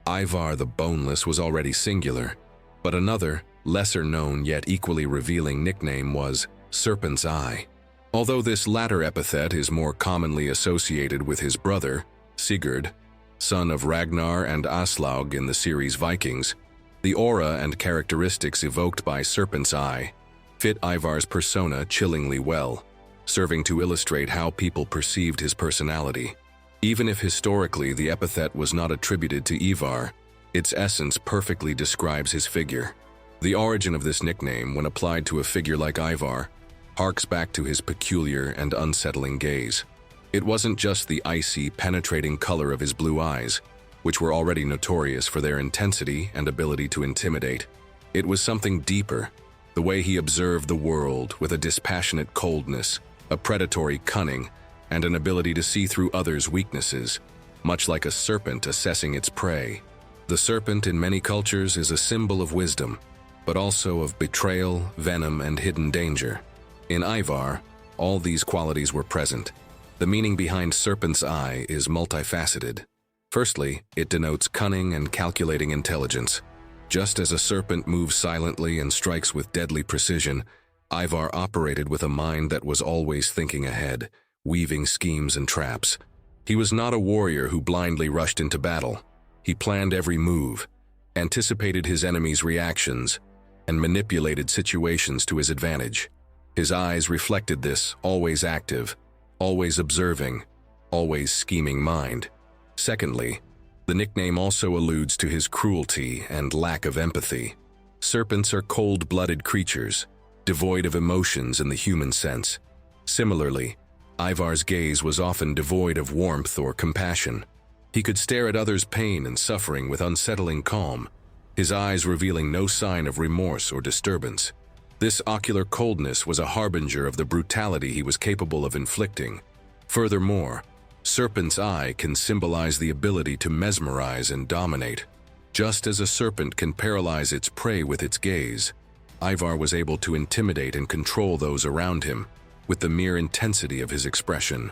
Ivar the Boneless was already singular, but another, lesser-known yet equally revealing nickname was Serpent's Eye. Although this latter epithet is more commonly associated with his brother, Sigurd, son of Ragnar and Aslaug in the series Vikings, the aura and characteristics evoked by Serpent's Eye fit Ivar's persona chillingly well, serving to illustrate how people perceived his personality. Even if historically the epithet was not attributed to Ivar, its essence perfectly describes his figure. The origin of this nickname, when applied to a figure like Ivar, harks back to his peculiar and unsettling gaze. It wasn't just the icy, penetrating color of his blue eyes, which were already notorious for their intensity and ability to intimidate. It was something deeper, the way he observed the world with a dispassionate coldness, a predatory cunning, and an ability to see through others' weaknesses, much like a serpent assessing its prey. The serpent in many cultures is a symbol of wisdom, but also of betrayal, venom, and hidden danger. In Ivar, all these qualities were present. The meaning behind Serpent's Eye is multifaceted. Firstly, it denotes cunning and calculating intelligence. Just as a serpent moves silently and strikes with deadly precision, Ivar operated with a mind that was always thinking ahead, weaving schemes and traps. He was not a warrior who blindly rushed into battle. He planned every move, anticipated his enemies' reactions, and manipulated situations to his advantage. His eyes reflected this, always active, always observing, always scheming mind. Secondly, the nickname also alludes to his cruelty and lack of empathy. Serpents are cold-blooded creatures, devoid of emotions in the human sense. Similarly, Ivar's gaze was often devoid of warmth or compassion. He could stare at others' pain and suffering with unsettling calm, his eyes revealing no sign of remorse or disturbance. This ocular coldness was a harbinger of the brutality he was capable of inflicting. Furthermore, Serpent's eye can symbolize the ability to mesmerize and dominate. Just as a serpent can paralyze its prey with its gaze, Ivar was able to intimidate and control those around him with the mere intensity of his expression.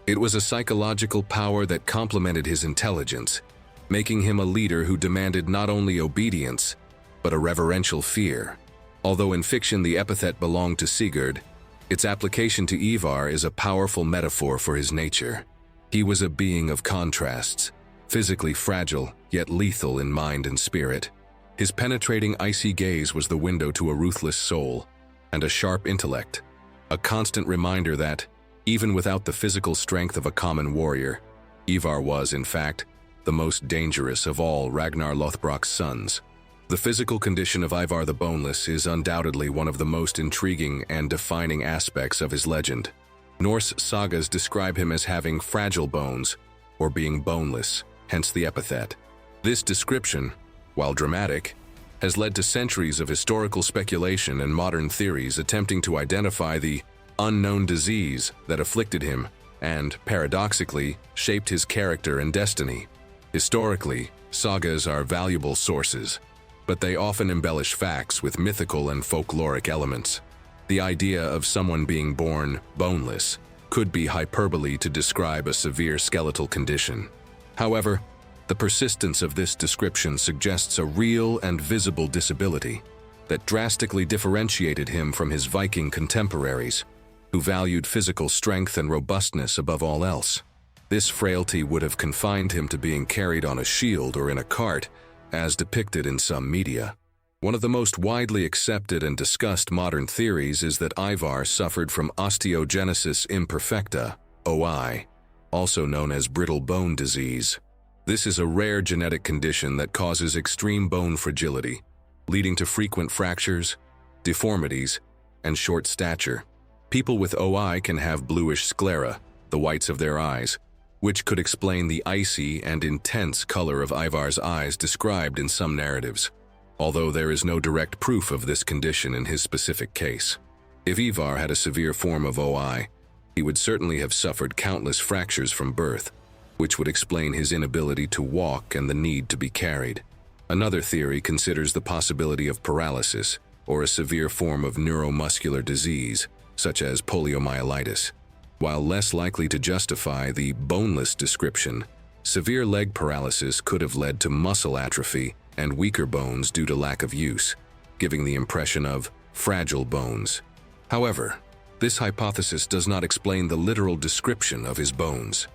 It was a psychological power that complemented his intelligence, making him a leader who demanded not only obedience, but a reverential fear. Although in fiction the epithet belonged to Sigurd, its application to Ivar is a powerful metaphor for his nature. He was a being of contrasts, physically fragile, yet lethal in mind and spirit. His penetrating icy gaze was the window to a ruthless soul and a sharp intellect, a constant reminder that, even without the physical strength of a common warrior, Ivar was, in fact, the most dangerous of all Ragnar Lothbrok's sons. The physical condition of Ivar the Boneless is undoubtedly one of the most intriguing and defining aspects of his legend. Norse sagas describe him as having fragile bones, or being boneless, hence the epithet. This description, while dramatic, has led to centuries of historical speculation and modern theories attempting to identify the unknown disease that afflicted him and, paradoxically, shaped his character and destiny. Historically, sagas are valuable sources, but they often embellish facts with mythical and folkloric elements. The idea of someone being born boneless could be hyperbole to describe a severe skeletal condition. However, the persistence of this description suggests a real and visible disability that drastically differentiated him from his Viking contemporaries, who valued physical strength and robustness above all else. This frailty would have confined him to being carried on a shield or in a cart, as depicted in some media. One of the most widely accepted and discussed modern theories is that Ivar suffered from osteogenesis imperfecta, OI, also known as brittle bone disease. This is a rare genetic condition that causes extreme bone fragility, leading to frequent fractures, deformities, and short stature. People with OI can have bluish sclera, the whites of their eyes, which could explain the icy and intense color of Ivar's eyes described in some narratives, although there is no direct proof of this condition in his specific case. If Ivar had a severe form of OI, he would certainly have suffered countless fractures from birth, which would explain his inability to walk and the need to be carried. Another theory considers the possibility of paralysis or a severe form of neuromuscular disease, such as poliomyelitis. While less likely to justify the boneless description, severe leg paralysis could have led to muscle atrophy and weaker bones due to lack of use, giving the impression of fragile bones. However, this hypothesis does not explain the literal description of his bones.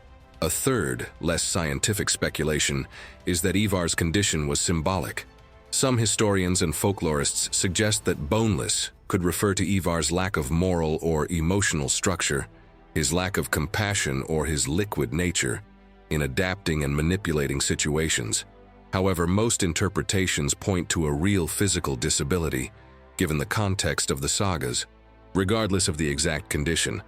A third, less scientific speculation is that Ivar's condition was symbolic. Some historians and folklorists suggest that boneless could refer to Ivar's lack of moral or emotional structure, his lack of compassion, or his liquid nature in adapting and manipulating situations. However, most interpretations point to a real physical disability, given the context of the sagas. Regardless of the exact condition,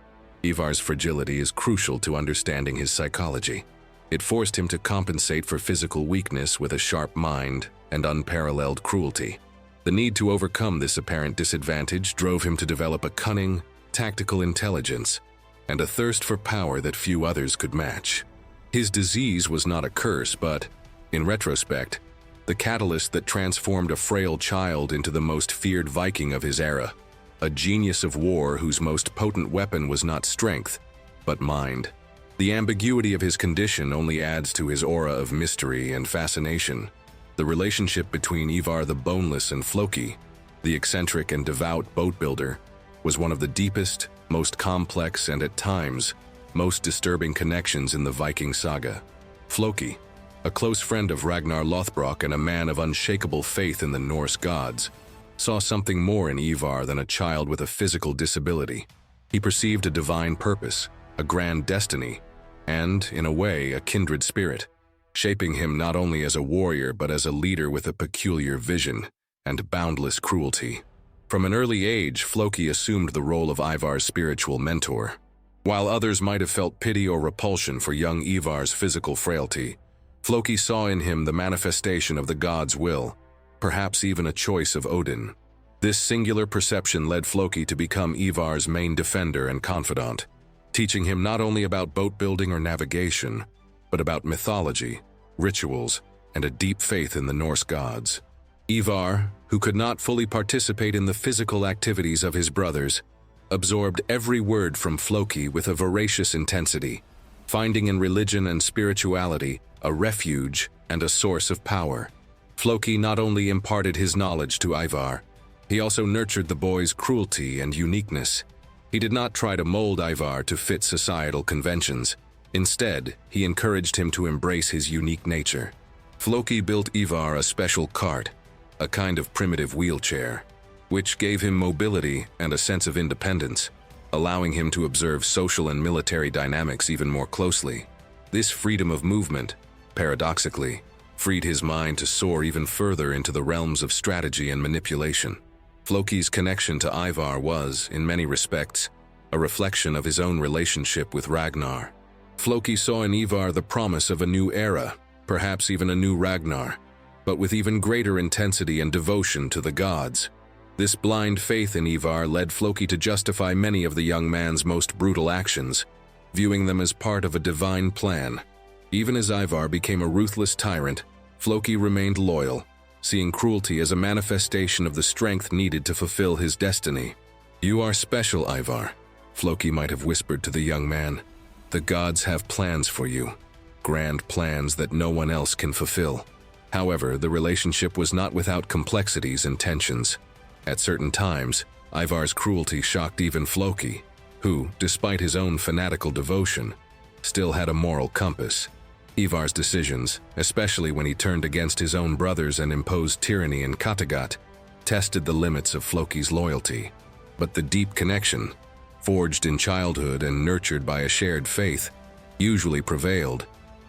Ivar's fragility is crucial to understanding his psychology. It forced him to compensate for physical weakness with a sharp mind and unparalleled cruelty. The need to overcome this apparent disadvantage drove him to develop a cunning, tactical intelligence and a thirst for power that few others could match. His disease was not a curse, but, in retrospect, the catalyst that transformed a frail child into the most feared Viking of his era, a genius of war whose most potent weapon was not strength, but mind. The ambiguity of his condition only adds to his aura of mystery and fascination. The relationship between Ivar the Boneless and Floki, the eccentric and devout boat builder, was one of the deepest, most complex, and at times, most disturbing connections in the Viking saga. Floki, a close friend of Ragnar Lothbrok and a man of unshakable faith in the Norse gods, saw something more in Ivar than a child with a physical disability. He perceived a divine purpose, a grand destiny, and, in a way, a kindred spirit, shaping him not only as a warrior but as a leader with a peculiar vision and boundless cruelty. From an early age, Floki assumed the role of Ivar's spiritual mentor. While others might have felt pity or repulsion for young Ivar's physical frailty, Floki saw in him the manifestation of the god's will, perhaps even a choice of Odin. This singular perception led Floki to become Ivar's main defender and confidant, teaching him not only about boat building or navigation, but about mythology, rituals, and a deep faith in the Norse gods. Ivar, who could not fully participate in the physical activities of his brothers, absorbed every word from Floki with a voracious intensity, finding in religion and spirituality a refuge and a source of power. Floki not only imparted his knowledge to Ivar, he also nurtured the boy's cruelty and uniqueness. He did not try to mold Ivar to fit societal conventions. Instead, he encouraged him to embrace his unique nature. Floki built Ivar a special cart, a kind of primitive wheelchair, which gave him mobility and a sense of independence, allowing him to observe social and military dynamics even more closely. This freedom of movement, paradoxically, freed his mind to soar even further into the realms of strategy and manipulation. Floki's connection to Ivar was, in many respects, a reflection of his own relationship with Ragnar. Floki saw in Ivar the promise of a new era, perhaps even a new Ragnar, but with even greater intensity and devotion to the gods. This blind faith in Ivar led Floki to justify many of the young man's most brutal actions, viewing them as part of a divine plan. Even as Ivar became a ruthless tyrant, Floki remained loyal, seeing cruelty as a manifestation of the strength needed to fulfill his destiny. "You are special, Ivar," Floki might have whispered to the young man. "The gods have plans for you, grand plans that no one else can fulfill." However, the relationship was not without complexities and tensions. At certain times, Ivar's cruelty shocked even Floki, who, despite his own fanatical devotion, still had a moral compass. Ivar's decisions, especially when he turned against his own brothers and imposed tyranny in Kattegat, tested the limits of Floki's loyalty. But the deep connection, forged in childhood and nurtured by a shared faith, usually prevailed,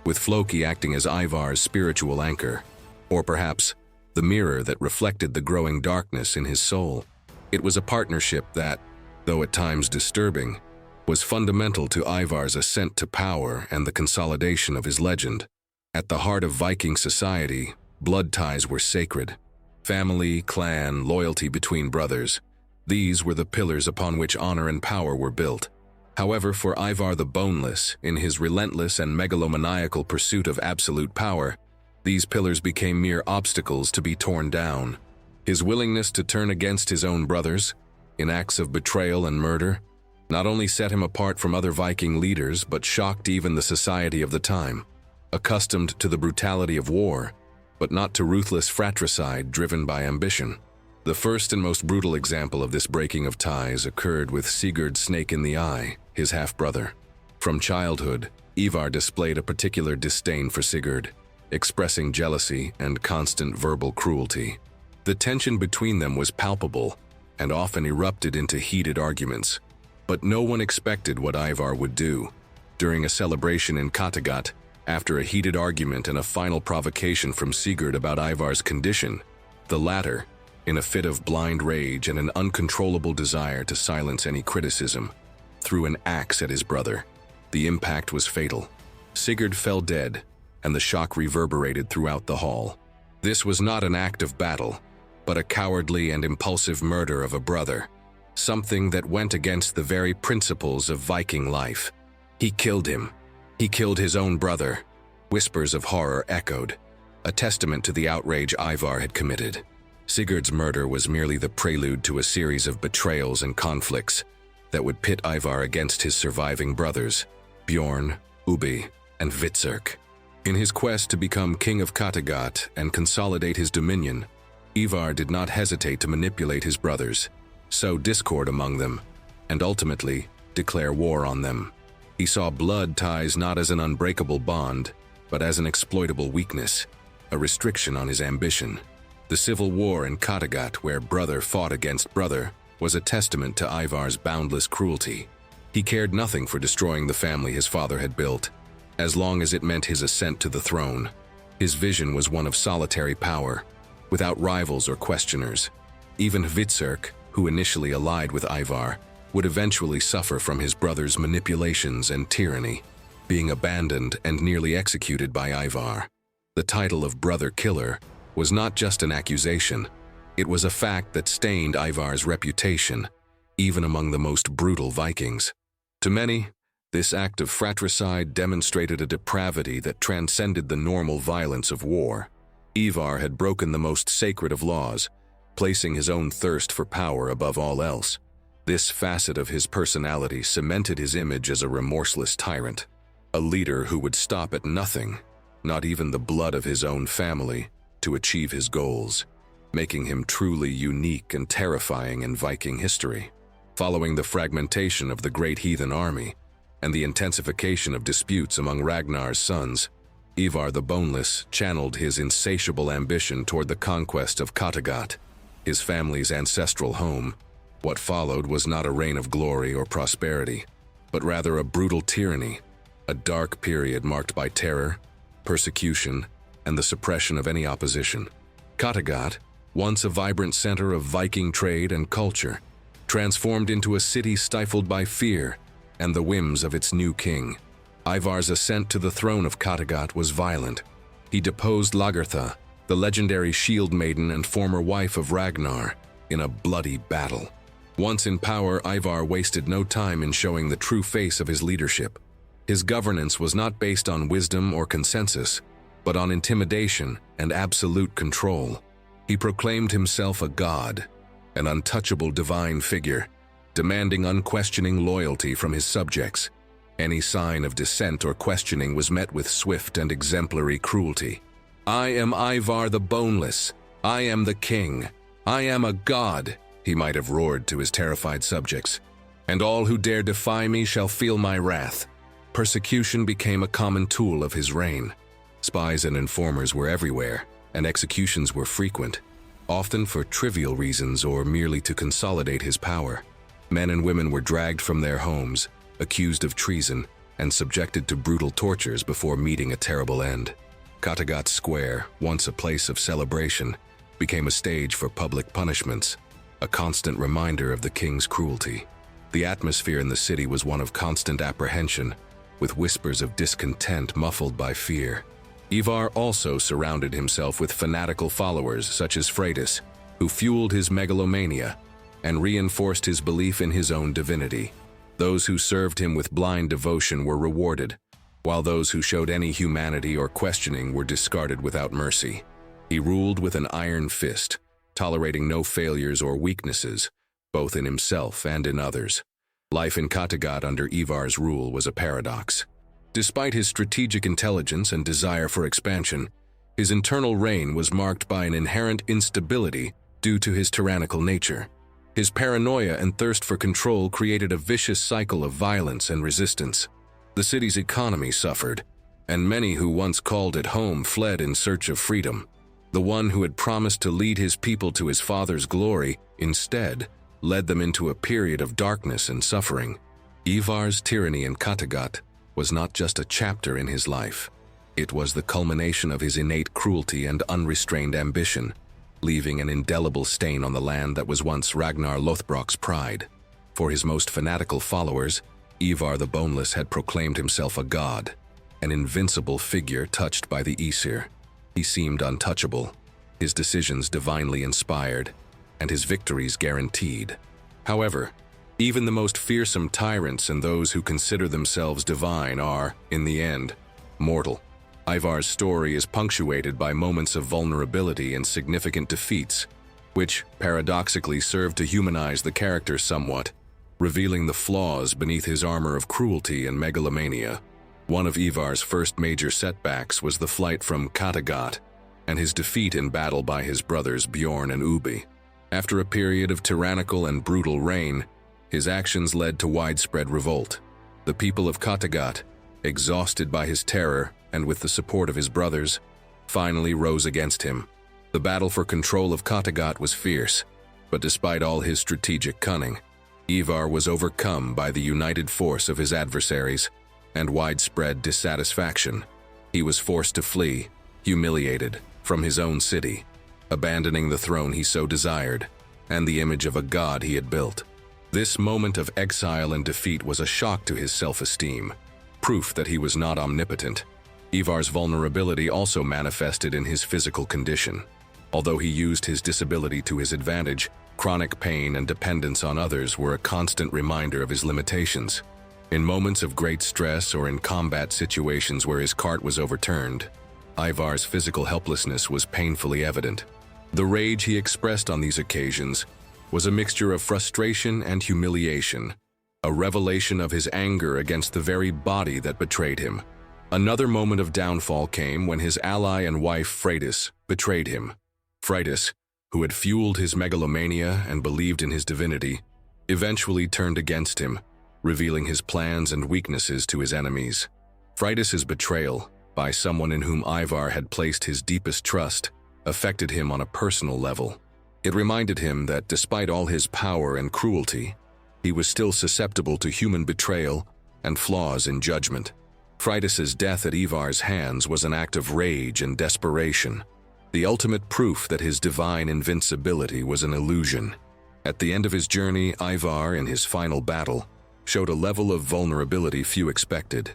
with Floki acting as Ivar's spiritual anchor, or perhaps the mirror that reflected the growing darkness in his soul. It was a partnership that, though at times disturbing, was fundamental to Ivar's ascent to power and the consolidation of his legend. At the heart of Viking society, blood ties were sacred. Family, clan, loyalty between brothers. These were the pillars upon which honor and power were built. However, for Ivar the Boneless, in his relentless and megalomaniacal pursuit of absolute power, these pillars became mere obstacles to be torn down. His willingness to turn against his own brothers, in acts of betrayal and murder, not only set him apart from other Viking leaders but shocked even the society of the time, accustomed to the brutality of war, but not to ruthless fratricide driven by ambition. The first and most brutal example of this breaking of ties occurred with Sigurd Snake in the Eye, his half-brother. From childhood, Ivar displayed a particular disdain for Sigurd, expressing jealousy and constant verbal cruelty. The tension between them was palpable and often erupted into heated arguments. But no one expected what Ivar would do. During a celebration in Kattegat, after a heated argument and a final provocation from Sigurd about Ivar's condition, the latter, in a fit of blind rage and an uncontrollable desire to silence any criticism, threw an axe at his brother. The impact was fatal. Sigurd fell dead, and the shock reverberated throughout the hall. This was not an act of battle, but a cowardly and impulsive murder of a brother, something that went against the very principles of Viking life. He killed him. He killed his own brother. Whispers of horror echoed, a testament to the outrage Ivar had committed. Sigurd's murder was merely the prelude to a series of betrayals and conflicts that would pit Ivar against his surviving brothers, Bjorn, Ubbi, and Hvitserk. In his quest to become king of Kattegat and consolidate his dominion, Ivar did not hesitate to manipulate his brothers, sow discord among them, and ultimately declare war on them. He saw blood ties not as an unbreakable bond, but as an exploitable weakness, a restriction on his ambition. The civil war in Kattegat, where brother fought against brother, was a testament to Ivar's boundless cruelty. He cared nothing for destroying the family his father had built, as long as it meant his ascent to the throne. His vision was one of solitary power, without rivals or questioners. Even Hvitserk, who initially allied with Ivar, would eventually suffer from his brother's manipulations and tyranny, being abandoned and nearly executed by Ivar. The title of brother killer was not just an accusation, it was a fact that stained Ivar's reputation, even among the most brutal Vikings. To many, this act of fratricide demonstrated a depravity that transcended the normal violence of war. Ivar had broken the most sacred of laws, placing his own thirst for power above all else. This facet of his personality cemented his image as a remorseless tyrant, a leader who would stop at nothing, not even the blood of his own family, to achieve his goals, making him truly unique and terrifying in Viking history. Following the fragmentation of the Great Heathen Army and the intensification of disputes among Ragnar's sons, Ivar the Boneless channeled his insatiable ambition toward the conquest of Kattegat, his family's ancestral home. What followed was not a reign of glory or prosperity, but rather a brutal tyranny, a dark period marked by terror, persecution, and the suppression of any opposition. Kattegat, once a vibrant center of Viking trade and culture, transformed into a city stifled by fear and the whims of its new king. Ivar's ascent to the throne of Kattegat was violent. He deposed Lagertha, the legendary shield maiden and former wife of Ragnar, in a bloody battle. Once in power, Ivar wasted no time in showing the true face of his leadership. His governance was not based on wisdom or consensus, but on intimidation and absolute control. He proclaimed himself a god, an untouchable divine figure, demanding unquestioning loyalty from his subjects. Any sign of dissent or questioning was met with swift and exemplary cruelty. "I am Ivar the Boneless. I am the king. I am a god," he might have roared to his terrified subjects. "And all who dare defy me shall feel my wrath." Persecution became a common tool of his reign. Spies and informers were everywhere, and executions were frequent, often for trivial reasons or merely to consolidate his power. Men and women were dragged from their homes, accused of treason, and subjected to brutal tortures before meeting a terrible end. Kattegat Square, once a place of celebration, became a stage for public punishments, a constant reminder of the king's cruelty. The atmosphere in the city was one of constant apprehension, with whispers of discontent muffled by fear. Ivar also surrounded himself with fanatical followers such as Freydis, who fueled his megalomania and reinforced his belief in his own divinity. Those who served him with blind devotion were rewarded, while those who showed any humanity or questioning were discarded without mercy. He ruled with an iron fist, tolerating no failures or weaknesses, both in himself and in others. Life in Kattegat under Ivar's rule was a paradox. Despite his strategic intelligence and desire for expansion, his internal reign was marked by an inherent instability due to his tyrannical nature. His paranoia and thirst for control created a vicious cycle of violence and resistance. The city's economy suffered, and many who once called it home fled in search of freedom. The one who had promised to lead his people to his father's glory instead led them into a period of darkness and suffering. Ivar's tyranny in Kattegat was not just a chapter in his life. It was the culmination of his innate cruelty and unrestrained ambition, leaving an indelible stain on the land that was once Ragnar Lothbrok's pride. For his most fanatical followers, Ivar the Boneless had proclaimed himself a god, an invincible figure touched by the Aesir. He seemed untouchable, his decisions divinely inspired, and his victories guaranteed. However, even the most fearsome tyrants and those who consider themselves divine are, in the end, mortal. Ivar's story is punctuated by moments of vulnerability and significant defeats, which paradoxically serve to humanize the character somewhat, revealing the flaws beneath his armor of cruelty and megalomania. One of Ivar's first major setbacks was the flight from Kattegat and his defeat in battle by his brothers Bjorn and Ubi. After a period of tyrannical and brutal reign, his actions led to widespread revolt. The people of Kattegat, exhausted by his terror, and with the support of his brothers, finally rose against him. The battle for control of Kattegat was fierce, but despite all his strategic cunning, Ivar was overcome by the united force of his adversaries and widespread dissatisfaction. He was forced to flee, humiliated, from his own city, abandoning the throne he so desired and the image of a god he had built. This moment of exile and defeat was a shock to his self-esteem, proof that he was not omnipotent. Ivar's vulnerability also manifested in his physical condition. Although he used his disability to his advantage, chronic pain and dependence on others were a constant reminder of his limitations. In moments of great stress or in combat situations where his cart was overturned, Ivar's physical helplessness was painfully evident. The rage he expressed on these occasions was a mixture of frustration and humiliation, a revelation of his anger against the very body that betrayed him. Another moment of downfall came when his ally and wife Freydis betrayed him. Freydis, who had fueled his megalomania and believed in his divinity, eventually turned against him, revealing his plans and weaknesses to his enemies. Freydis's betrayal, by someone in whom Ivar had placed his deepest trust, affected him on a personal level. It reminded him that despite all his power and cruelty, he was still susceptible to human betrayal and flaws in judgment. Freydis's death at Ivar's hands was an act of rage and desperation, the ultimate proof that his divine invincibility was an illusion. At the end of his journey, Ivar, in his final battle, showed a level of vulnerability few expected.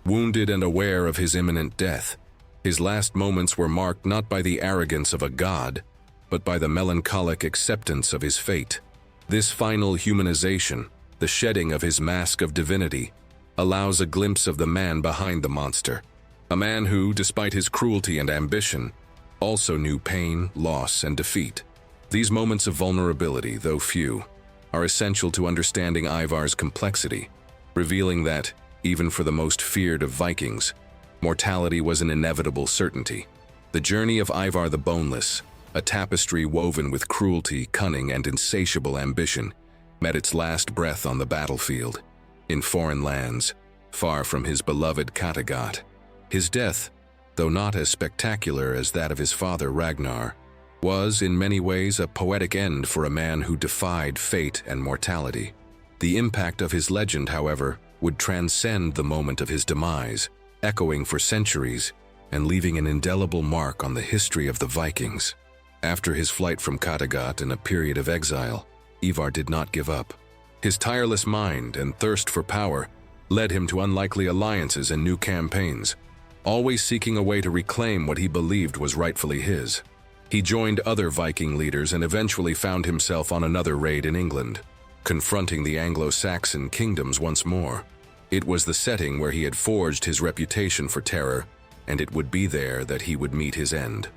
Wounded and aware of his imminent death, his last moments were marked not by the arrogance of a god, but by the melancholic acceptance of his fate. This final humanization, the shedding of his mask of divinity, allows a glimpse of the man behind the monster. A man who, despite his cruelty and ambition, also knew pain, loss, and defeat. These moments of vulnerability, though few, are essential to understanding Ivar's complexity, revealing that, even for the most feared of Vikings, mortality was an inevitable certainty. The journey of Ivar the Boneless, a tapestry woven with cruelty, cunning, and insatiable ambition, met its last breath on the battlefield, in foreign lands, far from his beloved Kattegat. His death, though not as spectacular as that of his father Ragnar, was in many ways a poetic end for a man who defied fate and mortality. The impact of his legend, however, would transcend the moment of his demise, echoing for centuries and leaving an indelible mark on the history of the Vikings. After his flight from Kattegat in a period of exile, Ivar did not give up. His tireless mind and thirst for power led him to unlikely alliances and new campaigns, always seeking a way to reclaim what he believed was rightfully his. He joined other Viking leaders and eventually found himself on another raid in England, confronting the Anglo-Saxon kingdoms once more. It was the setting where he had forged his reputation for terror, and it would be there that he would meet his end.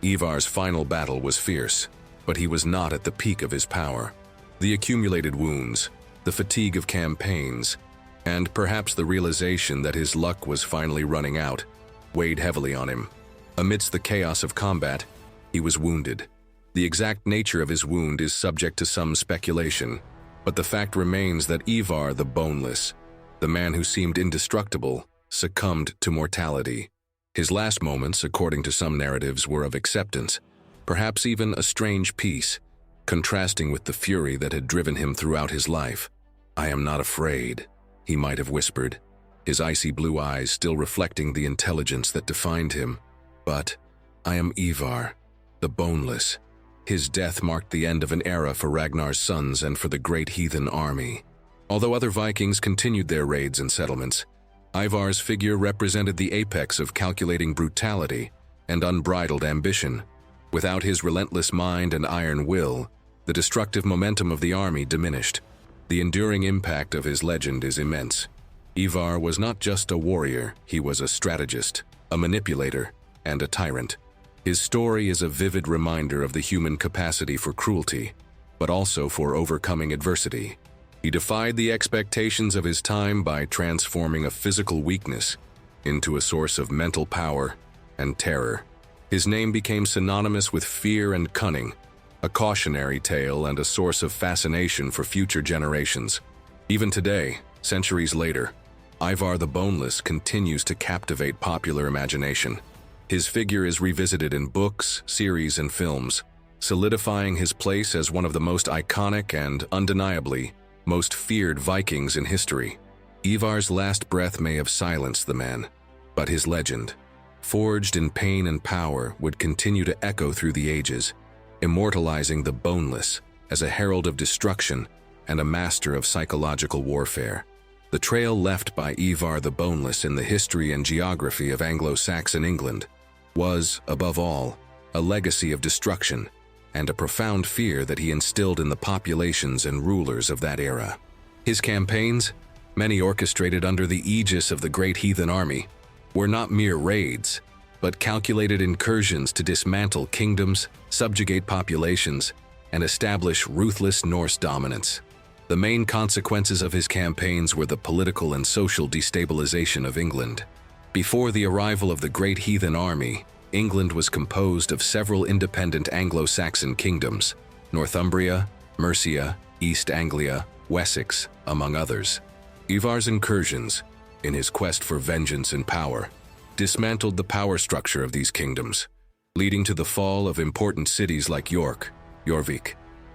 Ivar's final battle was fierce, but he was not at the peak of his power. The accumulated wounds, the fatigue of campaigns, and perhaps the realization that his luck was finally running out, weighed heavily on him. Amidst the chaos of combat, he was wounded. The exact nature of his wound is subject to some speculation, but the fact remains that Ivar the Boneless, the man who seemed indestructible, succumbed to mortality. His last moments, according to some narratives, were of acceptance, perhaps even a strange peace, contrasting with the fury that had driven him throughout his life. "I am not afraid," he might have whispered, his icy blue eyes still reflecting the intelligence that defined him. But I am Ivar, the Boneless. His death marked the end of an era for Ragnar's sons and for the Great Heathen Army. Although other Vikings continued their raids and settlements, Ivar's figure represented the apex of calculating brutality and unbridled ambition. Without his relentless mind and iron will, the destructive momentum of the army diminished. The enduring impact of his legend is immense. Ivar was not just a warrior, he was a strategist, a manipulator, and a tyrant. His story is a vivid reminder of the human capacity for cruelty, but also for overcoming adversity. He defied the expectations of his time by transforming a physical weakness into a source of mental power and terror. His name became synonymous with fear and cunning, a cautionary tale and a source of fascination for future generations. Even today, centuries later, Ivar the Boneless continues to captivate popular imagination. His figure is revisited in books, series, and films, solidifying his place as one of the most iconic and, undeniably, most feared Vikings in history. Ivar's last breath may have silenced the man, but his legend, forged in pain and power, would continue to echo through the ages, immortalizing the Boneless as a herald of destruction and a master of psychological warfare. The trail left by Ivar the Boneless in the history and geography of Anglo-Saxon England was, above all, a legacy of destruction and a profound fear that he instilled in the populations and rulers of that era. His campaigns, many orchestrated under the aegis of the Great Heathen Army, were not mere raids, but calculated incursions to dismantle kingdoms, subjugate populations, and establish ruthless Norse dominance. The main consequences of his campaigns were the political and social destabilization of England. Before the arrival of the Great Heathen Army, England was composed of several independent Anglo-Saxon kingdoms: Northumbria, Mercia, East Anglia, Wessex, among others. Ivar's incursions, in his quest for vengeance and power, dismantled the power structure of these kingdoms, leading to the fall of important cities like York, Jorvik,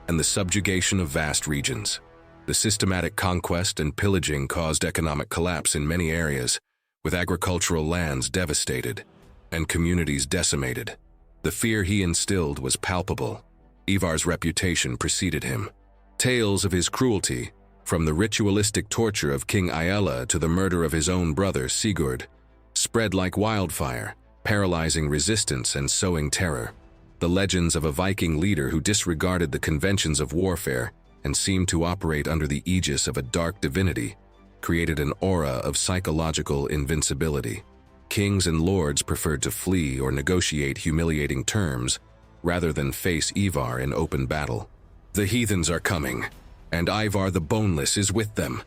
and the subjugation of vast regions. The systematic conquest and pillaging caused economic collapse in many areas, with agricultural lands devastated and communities decimated. The fear he instilled was palpable. Ivar's reputation preceded him. Tales of his cruelty, from the ritualistic torture of King Aella to the murder of his own brother Sigurd, spread like wildfire, paralyzing resistance and sowing terror. The legends of a Viking leader who disregarded the conventions of warfare and seemed to operate under the aegis of a dark divinity created an aura of psychological invincibility. Kings and lords preferred to flee or negotiate humiliating terms rather than face Ivar in open battle. "The heathens are coming, and Ivar the Boneless is with them,"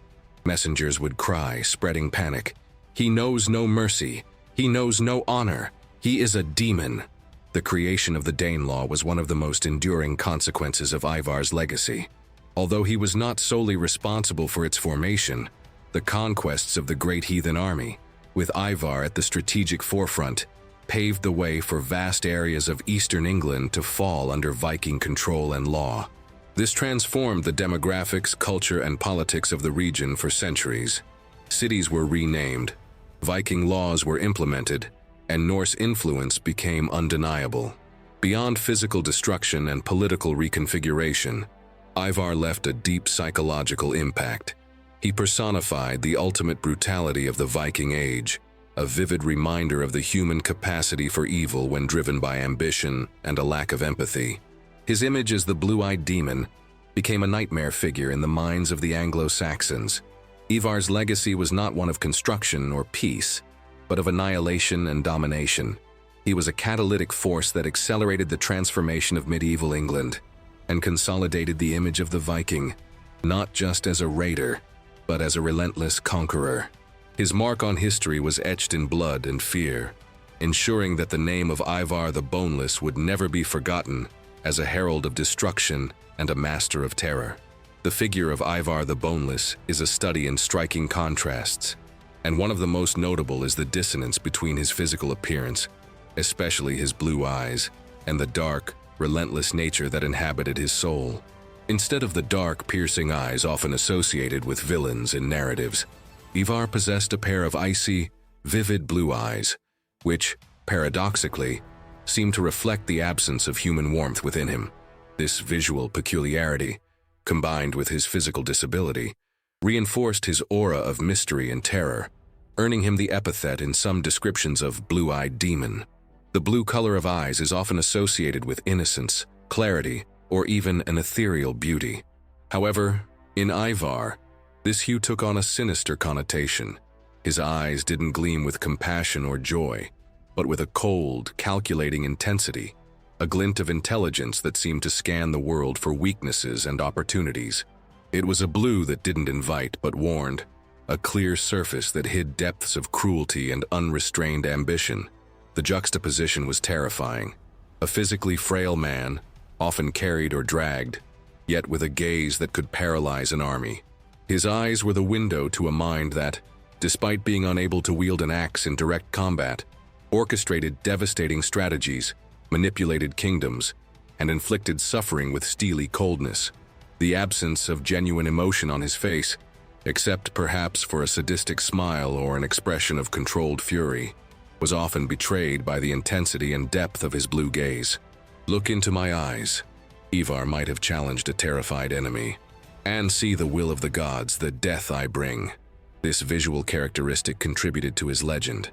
messengers would cry, spreading panic. "He knows no mercy. He knows no honor. He is a demon." The creation of the Danelaw was one of the most enduring consequences of Ivar's legacy. Although he was not solely responsible for its formation, the conquests of the Great Heathen Army, with Ivar at the strategic forefront, paved the way for vast areas of eastern England to fall under Viking control and law. This transformed the demographics, culture, and politics of the region for centuries. Cities were renamed, Viking laws were implemented, and Norse influence became undeniable. Beyond physical destruction and political reconfiguration, Ivar left a deep psychological impact. He personified the ultimate brutality of the Viking Age, a vivid reminder of the human capacity for evil when driven by ambition and a lack of empathy. His image as the blue-eyed demon became a nightmare figure in the minds of the Anglo-Saxons. Ivar's legacy was not one of construction or peace, but of annihilation and domination. He was a catalytic force that accelerated the transformation of medieval England and consolidated the image of the Viking, not just as a raider, but as a relentless conqueror. His mark on history was etched in blood and fear, ensuring that the name of Ivar the Boneless would never be forgotten as a herald of destruction and a master of terror. The figure of Ivar the Boneless is a study in striking contrasts, and one of the most notable is the dissonance between his physical appearance, especially his blue eyes, and the dark, relentless nature that inhabited his soul. Instead of the dark, piercing eyes often associated with villains in narratives, Ivar possessed a pair of icy, vivid blue eyes, which, paradoxically, seemed to reflect the absence of human warmth within him. This visual peculiarity, combined with his physical disability, reinforced his aura of mystery and terror, earning him the epithet in some descriptions of blue-eyed demon. The blue color of eyes is often associated with innocence, clarity, or even an ethereal beauty. However, in Ivar, this hue took on a sinister connotation. His eyes didn't gleam with compassion or joy, but with a cold, calculating intensity, a glint of intelligence that seemed to scan the world for weaknesses and opportunities. It was a blue that didn't invite but warned, a clear surface that hid depths of cruelty and unrestrained ambition. The juxtaposition was terrifying. A physically frail man, often carried or dragged, yet with a gaze that could paralyze an army. His eyes were the window to a mind that, despite being unable to wield an axe in direct combat, orchestrated devastating strategies, manipulated kingdoms, and inflicted suffering with steely coldness. The absence of genuine emotion on his face, except perhaps for a sadistic smile or an expression of controlled fury, was often betrayed by the intensity and depth of his blue gaze. "Look into my eyes," Ivar might have challenged a terrified enemy, "and see the will of the gods, the death I bring." This visual characteristic contributed to his legend.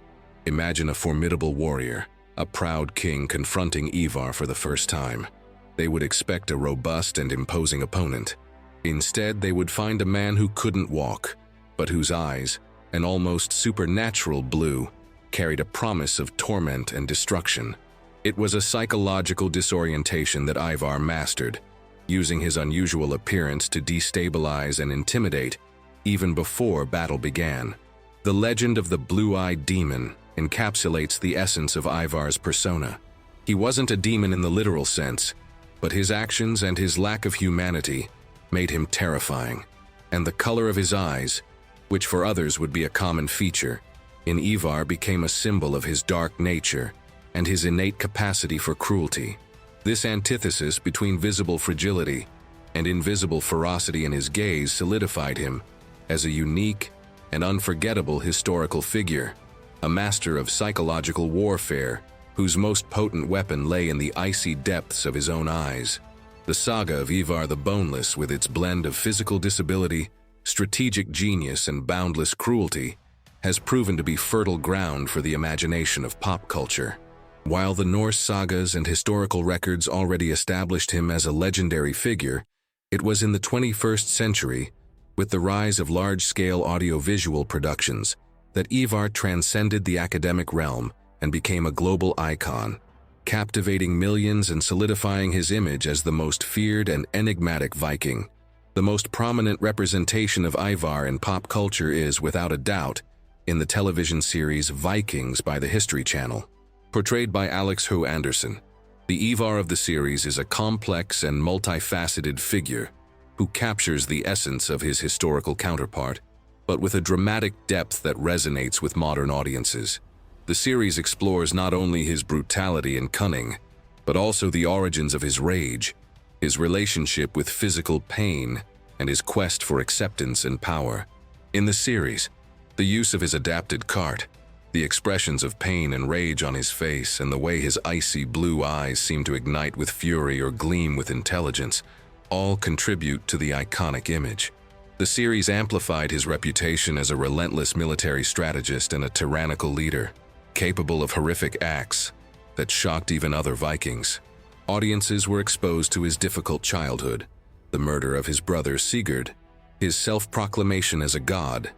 Imagine a formidable warrior, a proud king confronting Ivar for the first time. They would expect a robust and imposing opponent. Instead, they would find a man who couldn't walk, but whose eyes, an almost supernatural blue, carried a promise of torment and destruction. It was a psychological disorientation that Ivar mastered, using his unusual appearance to destabilize and intimidate even before battle began. The legend of the blue-eyed demon encapsulates the essence of Ivar's persona. He wasn't a demon in the literal sense, but his actions and his lack of humanity made him terrifying. And the color of his eyes, which for others would be a common feature, in Ivar became a symbol of his dark nature and his innate capacity for cruelty. This antithesis between visible fragility and invisible ferocity in his gaze solidified him as a unique and unforgettable historical figure, a master of psychological warfare whose most potent weapon lay in the icy depths of his own eyes. The saga of Ivar the Boneless, with its blend of physical disability, strategic genius, and boundless cruelty, has proven to be fertile ground for the imagination of pop culture. While the Norse sagas and historical records already established him as a legendary figure, it was in the 21st century, with the rise of large-scale audiovisual productions, that Ivar transcended the academic realm and became a global icon, captivating millions and solidifying his image as the most feared and enigmatic Viking. The most prominent representation of Ivar in pop culture is, without a doubt, in the television series Vikings by the History Channel. Portrayed by Alex Ho Anderson, the Ivar of the series is a complex and multifaceted figure who captures the essence of his historical counterpart, but with a dramatic depth that resonates with modern audiences. The series explores not only his brutality and cunning, but also the origins of his rage, his relationship with physical pain, and his quest for acceptance and power. In the series, the use of his adapted cart, the expressions of pain and rage on his face, and the way his icy blue eyes seem to ignite with fury or gleam with intelligence, all contribute to the iconic image. The series amplified his reputation as a relentless military strategist and a tyrannical leader, capable of horrific acts that shocked even other Vikings. Audiences were exposed to his difficult childhood, the murder of his brother Sigurd, his self-proclamation as a god,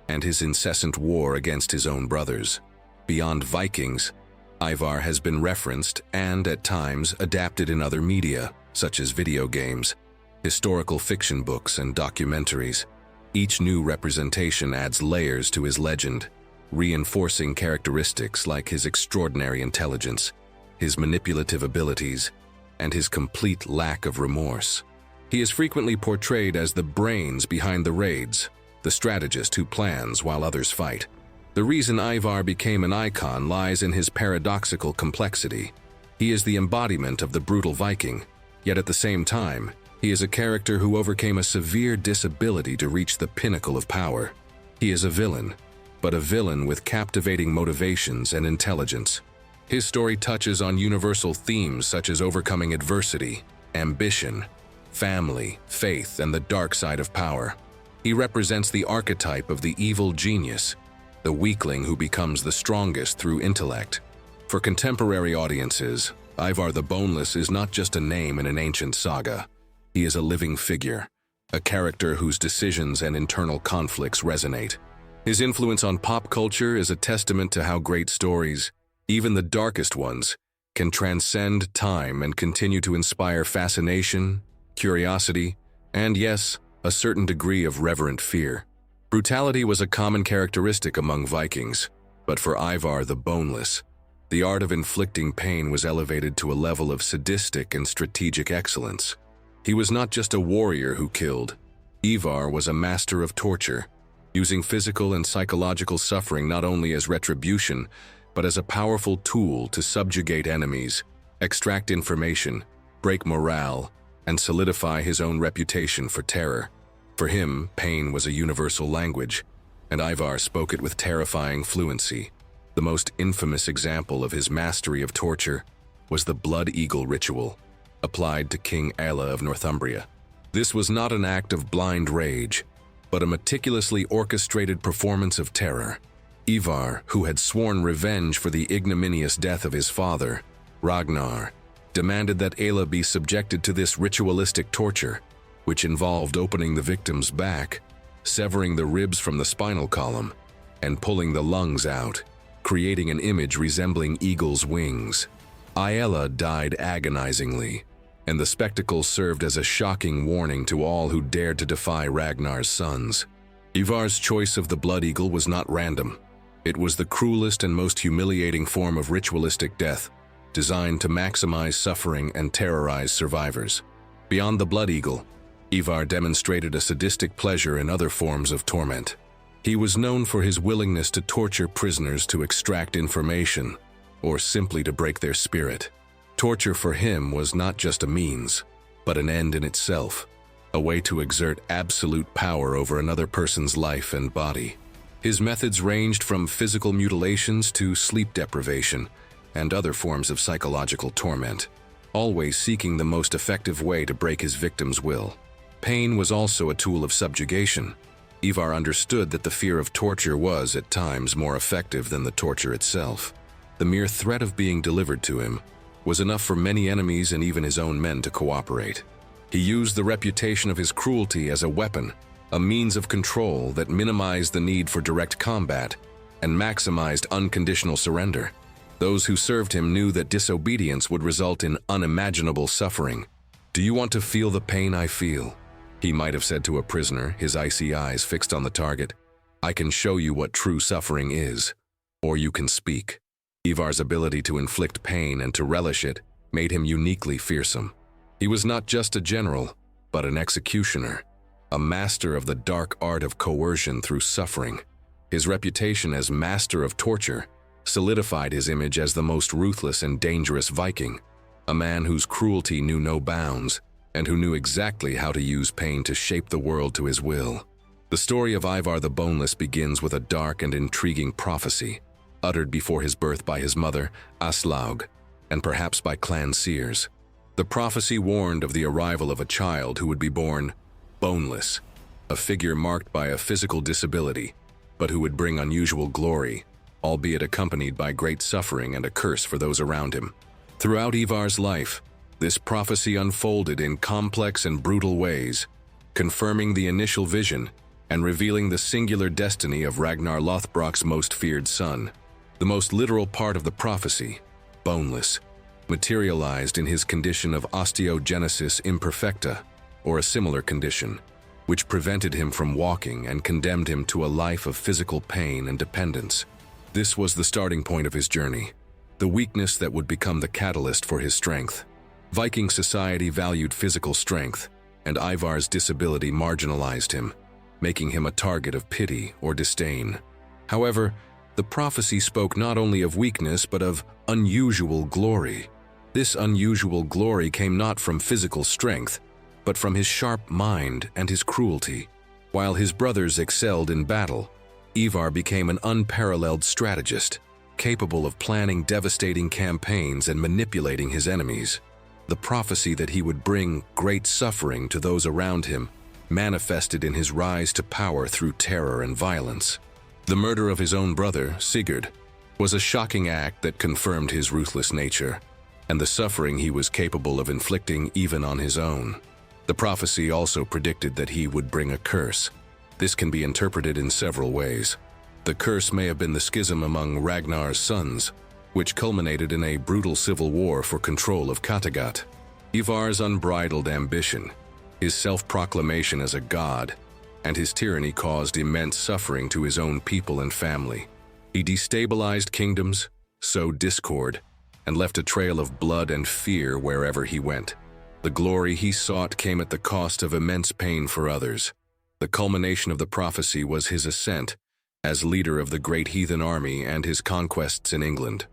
and his incessant war against his own brothers. Beyond Vikings, Ivar has been referenced and, at times, adapted in other media, such as video games, historical fiction books, and documentaries. Each new representation adds layers to his legend, reinforcing characteristics like his extraordinary intelligence, his manipulative abilities, and his complete lack of remorse. He is frequently portrayed as the brains behind the raids, the strategist who plans while others fight. The reason Ivar became an icon lies in his paradoxical complexity. He is the embodiment of the brutal Viking, yet at the same time, he is a character who overcame a severe disability to reach the pinnacle of power. He is a villain, but a villain with captivating motivations and intelligence. His story touches on universal themes such as overcoming adversity, ambition, family, faith, and the dark side of power. He represents the archetype of the evil genius, the weakling who becomes the strongest through intellect. For contemporary audiences, Ivar the Boneless is not just a name in an ancient saga. He is a living figure, a character whose decisions and internal conflicts resonate. His influence on pop culture is a testament to how great stories, even the darkest ones, can transcend time and continue to inspire fascination, curiosity, and yes, a certain degree of reverent fear. Brutality was a common characteristic among Vikings, but for Ivar the Boneless, the art of inflicting pain was elevated to a level of sadistic and strategic excellence. He was not just a warrior who killed. Ivar was a master of torture, using physical and psychological suffering not only as retribution, but as a powerful tool to subjugate enemies, extract information, break morale, and solidify his own reputation for terror. For him, pain was a universal language, and Ivar spoke it with terrifying fluency. The most infamous example of his mastery of torture was the blood eagle ritual, applied to King Aelle of Northumbria. This was not an act of blind rage, but a meticulously orchestrated performance of terror. Ivar, who had sworn revenge for the ignominious death of his father, Ragnar, demanded that Aelle be subjected to this ritualistic torture, which involved opening the victim's back, severing the ribs from the spinal column, and pulling the lungs out, creating an image resembling eagle's wings. Aelle died agonizingly, and the spectacle served as a shocking warning to all who dared to defy Ragnar's sons. Ivar's choice of the blood eagle was not random. It was the cruelest and most humiliating form of ritualistic death, designed to maximize suffering and terrorize survivors. Beyond the blood eagle, Ivar demonstrated a sadistic pleasure in other forms of torment. He was known for his willingness to torture prisoners to extract information, or simply to break their spirit. Torture for him was not just a means, but an end in itself, a way to exert absolute power over another person's life and body. His methods ranged from physical mutilations to sleep deprivation and other forms of psychological torment, always seeking the most effective way to break his victim's will. Pain was also a tool of subjugation. Ivar understood that the fear of torture was, at times, more effective than the torture itself. The mere threat of being delivered to him was enough for many enemies and even his own men to cooperate. He used the reputation of his cruelty as a weapon, a means of control that minimized the need for direct combat and maximized unconditional surrender. Those who served him knew that disobedience would result in unimaginable suffering. "Do you want to feel the pain I feel?" he might have said to a prisoner, his icy eyes fixed on the target. "I can show you what true suffering is, or you can speak." Ivar's ability to inflict pain and to relish it made him uniquely fearsome. He was not just a general, but an executioner, a master of the dark art of coercion through suffering. His reputation as master of torture solidified his image as the most ruthless and dangerous Viking, a man whose cruelty knew no bounds and who knew exactly how to use pain to shape the world to his will. The story of Ivar the Boneless begins with a dark and intriguing prophecy, uttered before his birth by his mother, Aslaug, and perhaps by clan seers. The prophecy warned of the arrival of a child who would be born boneless, a figure marked by a physical disability, but who would bring unusual glory, albeit accompanied by great suffering and a curse for those around him. Throughout Ivar's life, this prophecy unfolded in complex and brutal ways, confirming the initial vision and revealing the singular destiny of Ragnar Lothbrok's most feared son. The most literal part of the prophecy, boneless, materialized in his condition of osteogenesis imperfecta, or a similar condition, which prevented him from walking and condemned him to a life of physical pain and dependence. This was the starting point of his journey, the weakness that would become the catalyst for his strength. Viking society valued physical strength, and Ivar's disability marginalized him, making him a target of pity or disdain. However, the prophecy spoke not only of weakness but of unusual glory. This unusual glory came not from physical strength, but from his sharp mind and his cruelty. While his brothers excelled in battle, Ivar became an unparalleled strategist, capable of planning devastating campaigns and manipulating his enemies. The prophecy that he would bring great suffering to those around him manifested in his rise to power through terror and violence. The murder of his own brother, Sigurd, was a shocking act that confirmed his ruthless nature, and the suffering he was capable of inflicting even on his own. The prophecy also predicted that he would bring a curse. This can be interpreted in several ways. The curse may have been the schism among Ragnar's sons, which culminated in a brutal civil war for control of Kattegat. Ivar's unbridled ambition, his self-proclamation as a god, and his tyranny caused immense suffering to his own people and family. He destabilized kingdoms, sowed discord, and left a trail of blood and fear wherever he went. The glory he sought came at the cost of immense pain for others. The culmination of the prophecy was his ascent as leader of the Great Heathen Army and his conquests in England.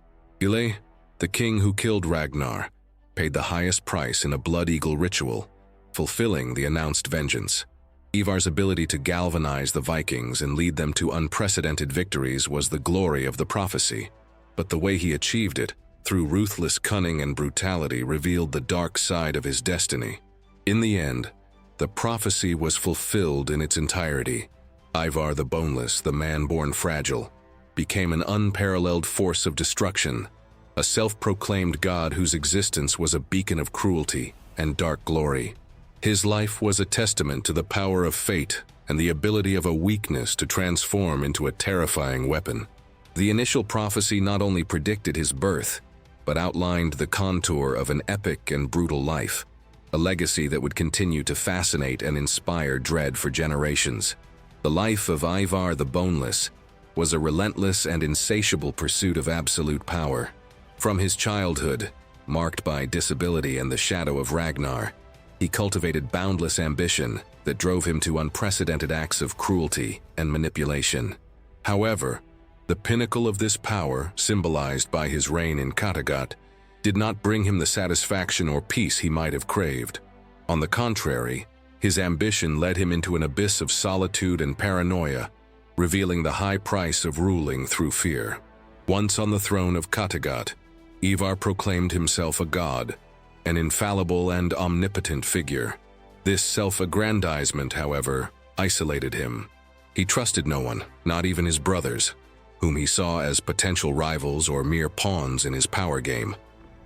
Ile, the king who killed Ragnar, paid the highest price in a blood eagle ritual, fulfilling the announced vengeance. Ivar's ability to galvanize the Vikings and lead them to unprecedented victories was the glory of the prophecy. But the way he achieved it, through ruthless cunning and brutality, revealed the dark side of his destiny. In the end, the prophecy was fulfilled in its entirety. Ivar the Boneless, the man born fragile, became an unparalleled force of destruction, a self-proclaimed god whose existence was a beacon of cruelty and dark glory. His life was a testament to the power of fate and the ability of a weakness to transform into a terrifying weapon. The initial prophecy not only predicted his birth, but outlined the contour of an epic and brutal life, a legacy that would continue to fascinate and inspire dread for generations. The life of Ivar the Boneless was a relentless and insatiable pursuit of absolute power. From his childhood, marked by disability and the shadow of Ragnar, he cultivated boundless ambition that drove him to unprecedented acts of cruelty and manipulation. However, the pinnacle of this power, symbolized by his reign in Kattegat, did not bring him the satisfaction or peace he might have craved. On the contrary, his ambition led him into an abyss of solitude and paranoia, revealing the high price of ruling through fear. Once on the throne of Kattegat, Ivar proclaimed himself a god, an infallible and omnipotent figure. This self-aggrandizement, however, isolated him. He trusted no one, not even his brothers, whom he saw as potential rivals or mere pawns in his power game.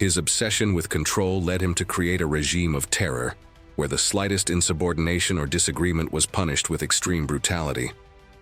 His obsession with control led him to create a regime of terror, where the slightest insubordination or disagreement was punished with extreme brutality.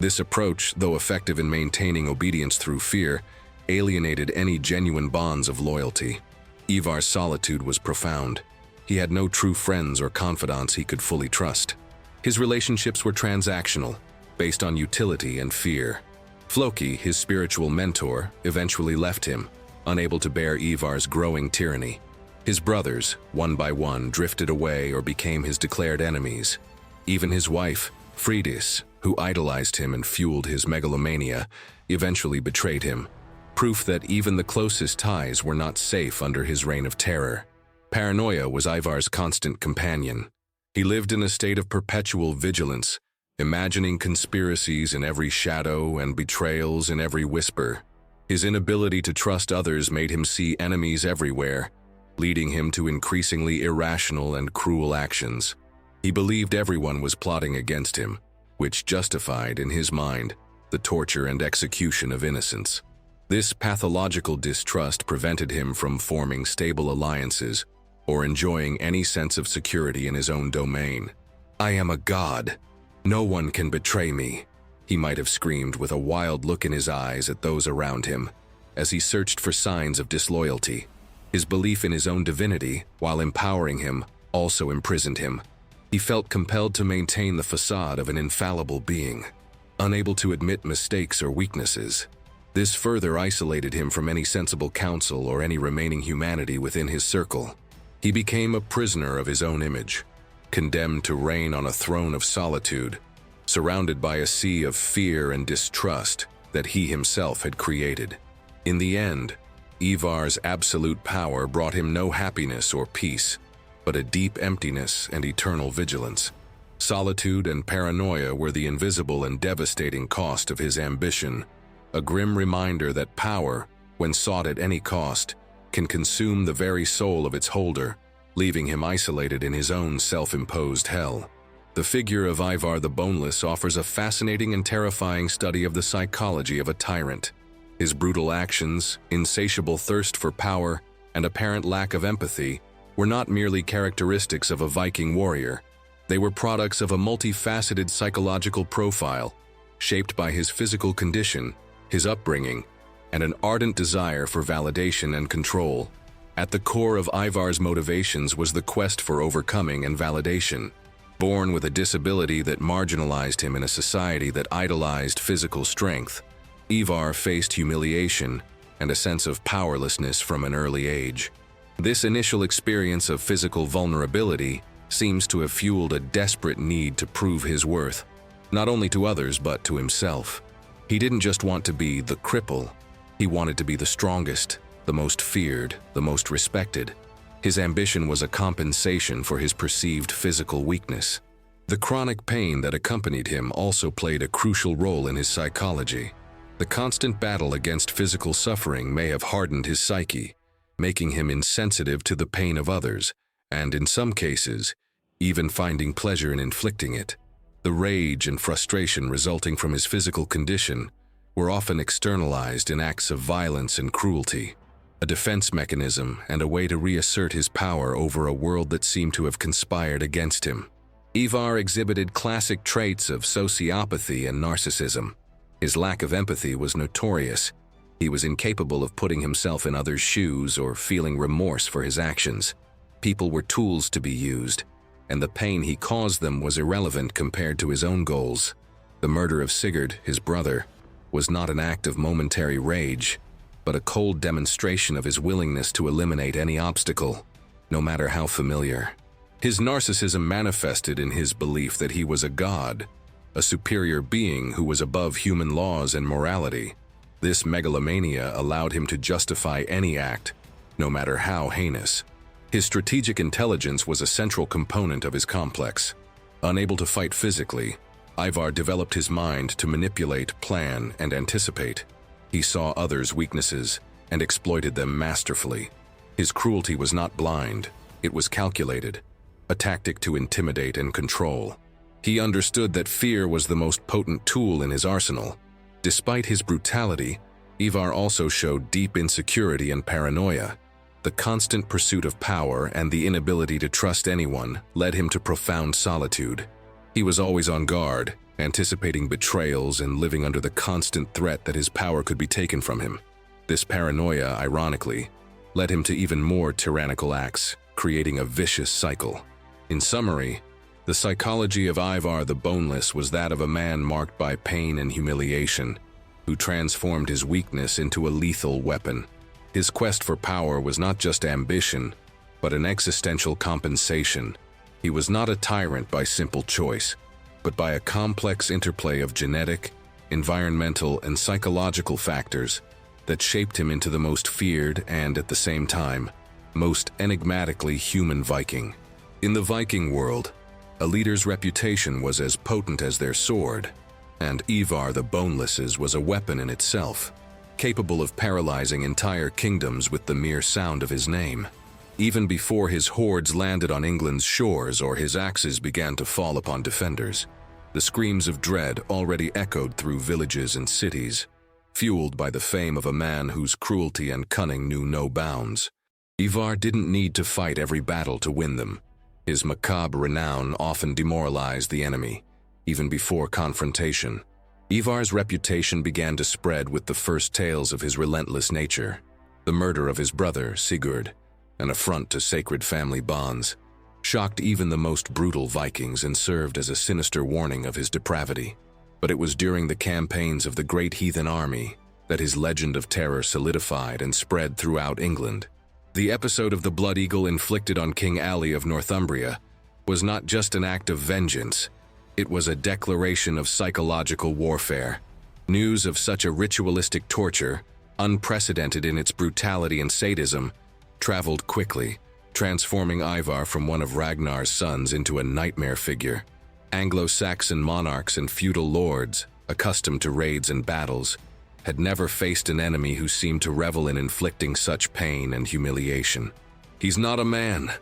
This approach, though effective in maintaining obedience through fear, alienated any genuine bonds of loyalty. Ivar's solitude was profound. He had no true friends or confidants he could fully trust. His relationships were transactional, based on utility and fear. Floki, his spiritual mentor, eventually left him, unable to bear Ivar's growing tyranny. His brothers, one by one, drifted away or became his declared enemies. Even his wife, Freydis, who idolized him and fueled his megalomania, eventually betrayed him. Proof that even the closest ties were not safe under his reign of terror. Paranoia was Ivar's constant companion. He lived in a state of perpetual vigilance, imagining conspiracies in every shadow and betrayals in every whisper. His inability to trust others made him see enemies everywhere, leading him to increasingly irrational and cruel actions. He believed everyone was plotting against him, which justified, in his mind, the torture and execution of innocents. This pathological distrust prevented him from forming stable alliances or enjoying any sense of security in his own domain. "I am a god. No one can betray me," he might have screamed with a wild look in his eyes at those around him, as he searched for signs of disloyalty. His belief in his own divinity, while empowering him, also imprisoned him. He felt compelled to maintain the facade of an infallible being, unable to admit mistakes or weaknesses. This further isolated him from any sensible counsel or any remaining humanity within his circle. He became a prisoner of his own image, condemned to reign on a throne of solitude, surrounded by a sea of fear and distrust that he himself had created. In the end, Ivar's absolute power brought him no happiness or peace, but a deep emptiness and eternal vigilance. Solitude and paranoia were the invisible and devastating cost of his ambition, a grim reminder that power, when sought at any cost, can consume the very soul of its holder, leaving him isolated in his own self-imposed hell. The figure of Ivar the Boneless offers a fascinating and terrifying study of the psychology of a tyrant. His brutal actions, insatiable thirst for power, and apparent lack of empathy were not merely characteristics of a Viking warrior. They were products of a multifaceted psychological profile, shaped by his physical condition, his upbringing, and an ardent desire for validation and control. At the core of Ivar's motivations was the quest for overcoming and validation. Born with a disability that marginalized him in a society that idolized physical strength, Ivar faced humiliation and a sense of powerlessness from an early age. This initial experience of physical vulnerability seems to have fueled a desperate need to prove his worth. not only to others but to himself. He didn't just want to be the cripple, he wanted to be the strongest, the most feared, the most respected. His ambition was a compensation for his perceived physical weakness. The chronic pain that accompanied him also played a crucial role in his psychology. The constant battle against physical suffering may have hardened his psyche, making him insensitive to the pain of others, and in some cases, even finding pleasure in inflicting it. The rage and frustration resulting from his physical condition were often externalized in acts of violence and cruelty, a defense mechanism and a way to reassert his power over a world that seemed to have conspired against him. Ivar exhibited classic traits of sociopathy and narcissism. His lack of empathy was notorious. He was incapable of putting himself in others' shoes or feeling remorse for his actions. People were tools to be used, and the pain he caused them was irrelevant compared to his own goals. The murder of Sigurd, his brother, was not an act of momentary rage, but a cold demonstration of his willingness to eliminate any obstacle, no matter how familiar. His narcissism manifested in his belief that he was a god, a superior being who was above human laws and morality. This megalomania allowed him to justify any act, no matter how heinous. His strategic intelligence was a central component of his complex. Unable to fight physically, Ivar developed his mind to manipulate, plan, and anticipate. He saw others' weaknesses and exploited them masterfully. His cruelty was not blind, it was calculated, a tactic to intimidate and control. He understood that fear was the most potent tool in his arsenal. Despite his brutality, Ivar also showed deep insecurity and paranoia. The constant pursuit of power and the inability to trust anyone led him to profound solitude. He was always on guard, anticipating betrayals and living under the constant threat that his power could be taken from him. This paranoia, ironically, led him to even more tyrannical acts, creating a vicious cycle. In summary, the psychology of Ivar the Boneless was that of a man marked by pain and humiliation, who transformed his weakness into a lethal weapon. His quest for power was not just ambition, but an existential compensation. He was not a tyrant by simple choice, but by a complex interplay of genetic, environmental, and psychological factors that shaped him into the most feared and, at the same time, most enigmatically human Viking. In the Viking world, a leader's reputation was as potent as their sword, and Ivar the Boneless's was a weapon in itself, capable of paralyzing entire kingdoms with the mere sound of his name. Even before his hordes landed on England's shores or his axes began to fall upon defenders, the screams of dread already echoed through villages and cities, fueled by the fame of a man whose cruelty and cunning knew no bounds. Ivar didn't need to fight every battle to win them. His macabre renown often demoralized the enemy, even before confrontation. Ivar's reputation began to spread with the first tales of his relentless nature. The murder of his brother, Sigurd, an affront to sacred family bonds, shocked even the most brutal Vikings and served as a sinister warning of his depravity. But it was during the campaigns of the Great Heathen Army that his legend of terror solidified and spread throughout England. The episode of the Blood Eagle inflicted on King Ali of Northumbria was not just an act of vengeance, it was a declaration of psychological warfare. News of such a ritualistic torture, unprecedented in its brutality and sadism, traveled quickly, transforming Ivar from one of Ragnar's sons into a nightmare figure. Anglo-Saxon monarchs and feudal lords, accustomed to raids and battles, had never faced an enemy who seemed to revel in inflicting such pain and humiliation. "He's not a man,"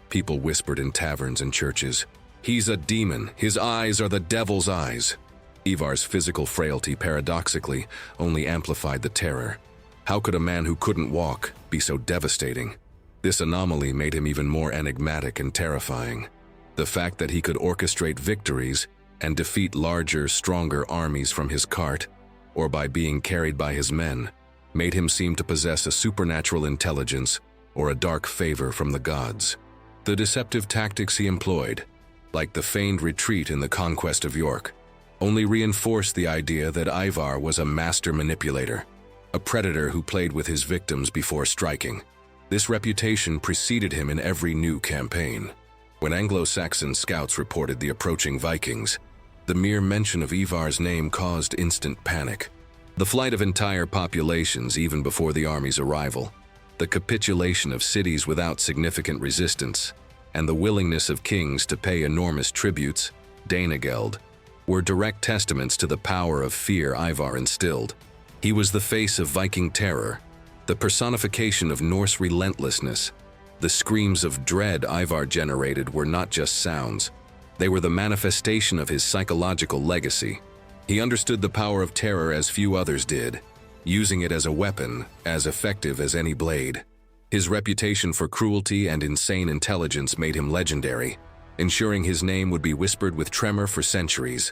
people whispered in taverns and churches. "He's a demon. His eyes are the devil's eyes." Ivar's physical frailty, paradoxically, only amplified the terror. How could a man who couldn't walk be so devastating? This anomaly made him even more enigmatic and terrifying. The fact that he could orchestrate victories and defeat larger, stronger armies from his cart, or by being carried by his men, made him seem to possess a supernatural intelligence or a dark favor from the gods. The deceptive tactics he employed, like the feigned retreat in the Conquest of York, only reinforced the idea that Ivar was a master manipulator, a predator who played with his victims before striking. This reputation preceded him in every new campaign. When Anglo-Saxon scouts reported the approaching Vikings, The mere mention of Ivar's name caused instant panic. The flight of entire populations even before the army's arrival, the capitulation of cities without significant resistance, and the willingness of kings to pay enormous tributes, Danegeld, were direct testaments to the power of fear Ivar instilled. He was the face of Viking terror, the personification of Norse relentlessness. The screams of dread Ivar generated were not just sounds. They were the manifestation of his psychological legacy. He understood the power of terror as few others did, using it as a weapon as effective as any blade. His reputation for cruelty and insane intelligence made him legendary, ensuring his name would be whispered with tremor for centuries.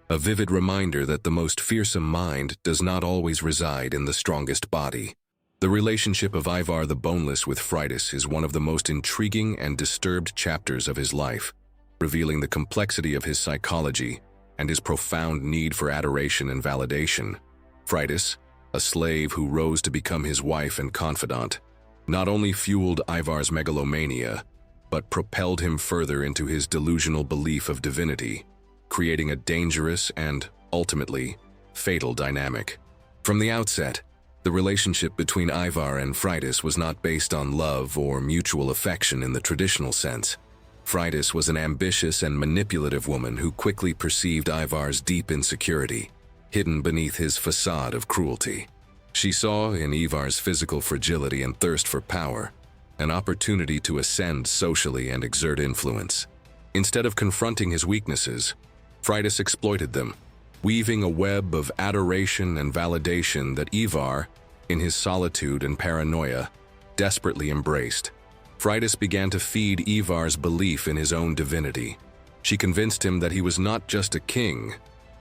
A vivid reminder that the most fearsome mind does not always reside in the strongest body. The relationship of Ivar the Boneless with Freydis is one of the most intriguing and disturbed chapters of his life, revealing the complexity of his psychology and his profound need for adoration and validation. Freydis, a slave who rose to become his wife and confidant, not only fueled Ivar's megalomania, but propelled him further into his delusional belief of divinity, creating a dangerous and, ultimately, fatal dynamic. From the outset, the relationship between Ivar and Freydis was not based on love or mutual affection in the traditional sense. Freydis was an ambitious and manipulative woman who quickly perceived Ivar's deep insecurity, hidden beneath his facade of cruelty. She saw in Ivar's physical fragility and thirst for power an opportunity to ascend socially and exert influence. Instead of confronting his weaknesses, Freydis exploited them, weaving a web of adoration and validation that Ivar, in his solitude and paranoia, desperately embraced. Freydis began to feed Ivar's belief in his own divinity. She convinced him that he was not just a king,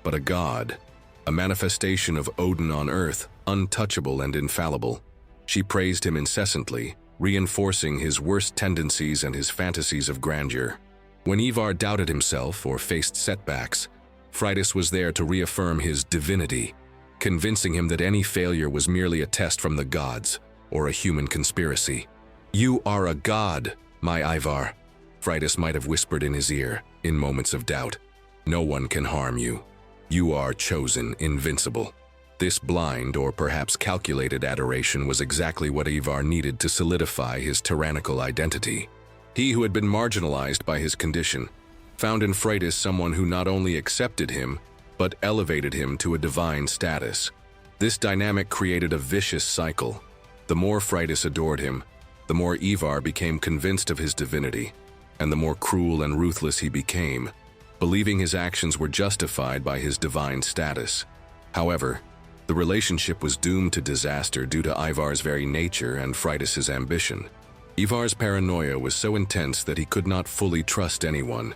but a god, a manifestation of Odin on earth, untouchable and infallible. She praised him incessantly, reinforcing his worst tendencies and his fantasies of grandeur. When Ivar doubted himself or faced setbacks, Freydis was there to reaffirm his divinity, convincing him that any failure was merely a test from the gods or a human conspiracy. "You are a god, my Ivar," Freydis might have whispered in his ear in moments of doubt. "No one can harm you. You are chosen, invincible." This blind or perhaps calculated adoration was exactly what Ivar needed to solidify his tyrannical identity. He who had been marginalized by his condition found in Freydis someone who not only accepted him, but elevated him to a divine status. This dynamic created a vicious cycle. The more Freydis adored him, the more Ivar became convinced of his divinity, and the more cruel and ruthless he became, believing his actions were justified by his divine status. However, the relationship was doomed to disaster due to Ivar's very nature and Freydis's ambition. Ivar's paranoia was so intense that he could not fully trust anyone,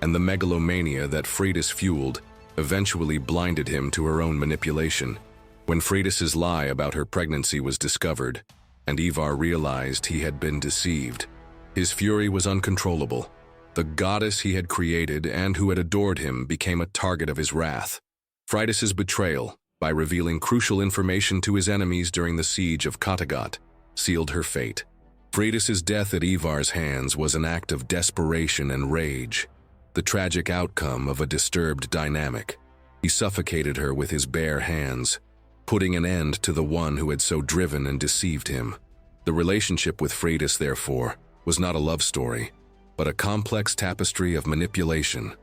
and the megalomania that Freydis fueled eventually blinded him to her own manipulation. When Freydis's lie about her pregnancy was discovered, and Ivar realized he had been deceived, his fury was uncontrollable. The goddess he had created and who had adored him became a target of his wrath. Freydis's betrayal, by revealing crucial information to his enemies during the siege of Kattegat, sealed her fate. Freydis's death at Ivar's hands was an act of desperation and rage, the tragic outcome of a disturbed dynamic. He suffocated her with his bare hands, putting an end to the one who had so driven and deceived him. The relationship with Freydis, therefore, was not a love story, but a complex tapestry of manipulation,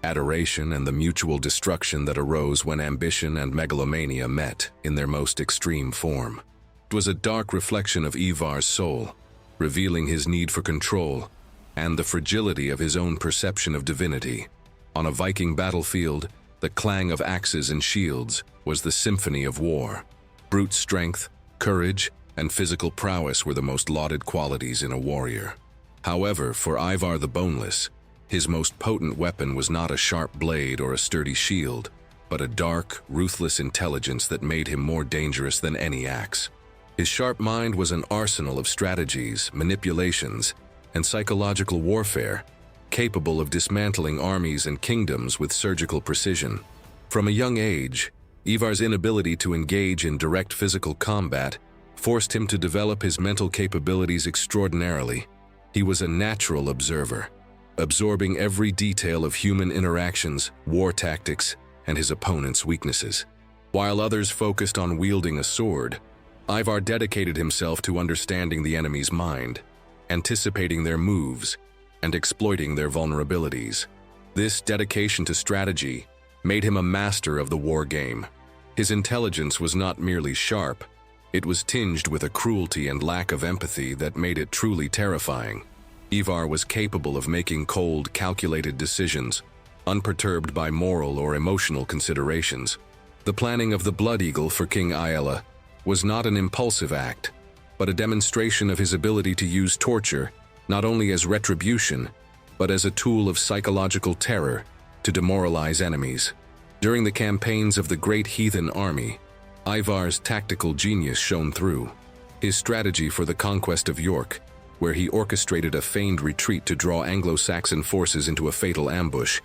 adoration, and the mutual destruction that arose when ambition and megalomania met in their most extreme form. It was a dark reflection of Ivar's soul, revealing his need for control and the fragility of his own perception of divinity. On a Viking battlefield, the clang of axes and shields was the symphony of war. Brute strength, courage, and physical prowess were the most lauded qualities in a warrior. However, for Ivar the Boneless, his most potent weapon was not a sharp blade or a sturdy shield, but a dark, ruthless intelligence that made him more dangerous than any axe. His sharp mind was an arsenal of strategies, manipulations, and psychological warfare, capable of dismantling armies and kingdoms with surgical precision. From a young age, Ivar's inability to engage in direct physical combat forced him to develop his mental capabilities extraordinarily. He was a natural observer, absorbing every detail of human interactions, war tactics, and his opponent's weaknesses. While others focused on wielding a sword, Ivar dedicated himself to understanding the enemy's mind, anticipating their moves, and exploiting their vulnerabilities. This dedication to strategy made him a master of the war game. His intelligence was not merely sharp, it was tinged with a cruelty and lack of empathy that made it truly terrifying. Ivar was capable of making cold, calculated decisions, unperturbed by moral or emotional considerations. The planning of the Blood Eagle for King Aella was not an impulsive act, but a demonstration of his ability to use torture not only as retribution, but as a tool of psychological terror to demoralize enemies. During the campaigns of the Great Heathen Army, Ivar's tactical genius shone through. His strategy for the conquest of York, where he orchestrated a feigned retreat to draw Anglo-Saxon forces into a fatal ambush,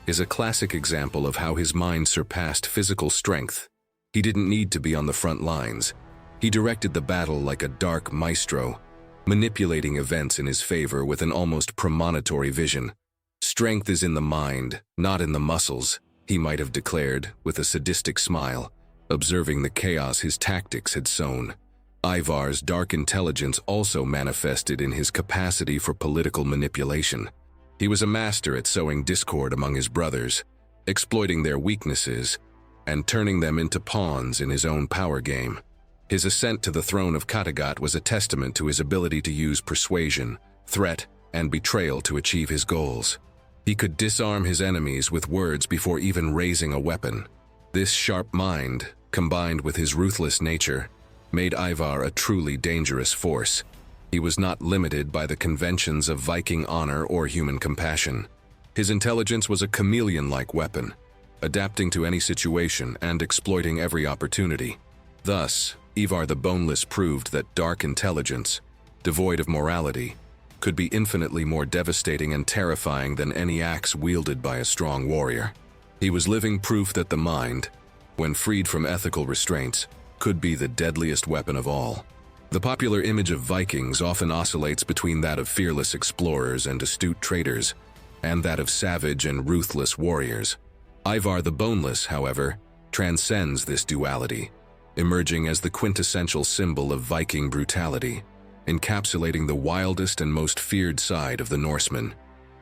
is a classic example of how his mind surpassed physical strength. He didn't need to be on the front lines. He directed the battle like a dark maestro, manipulating events in his favor with an almost premonitory vision. "Strength is in the mind, not in the muscles," he might have declared with a sadistic smile, observing the chaos his tactics had sown. Ivar's dark intelligence also manifested in his capacity for political manipulation. He was a master at sowing discord among his brothers, exploiting their weaknesses, and turning them into pawns in his own power game. His ascent to the throne of Kattegat was a testament to his ability to use persuasion, threat, and betrayal to achieve his goals. He could disarm his enemies with words before even raising a weapon. This sharp mind, combined with his ruthless nature, made Ivar a truly dangerous force. He was not limited by the conventions of Viking honor or human compassion. His intelligence was a chameleon-like weapon, adapting to any situation and exploiting every opportunity. Thus, Ivar the Boneless proved that dark intelligence, devoid of morality, could be infinitely more devastating and terrifying than any axe wielded by a strong warrior. He was living proof that the mind, when freed from ethical restraints, could be the deadliest weapon of all. The popular image of Vikings often oscillates between that of fearless explorers and astute traders, and that of savage and ruthless warriors. Ivar the Boneless, however, transcends this duality, emerging as the quintessential symbol of Viking brutality, encapsulating the wildest and most feared side of the Norsemen.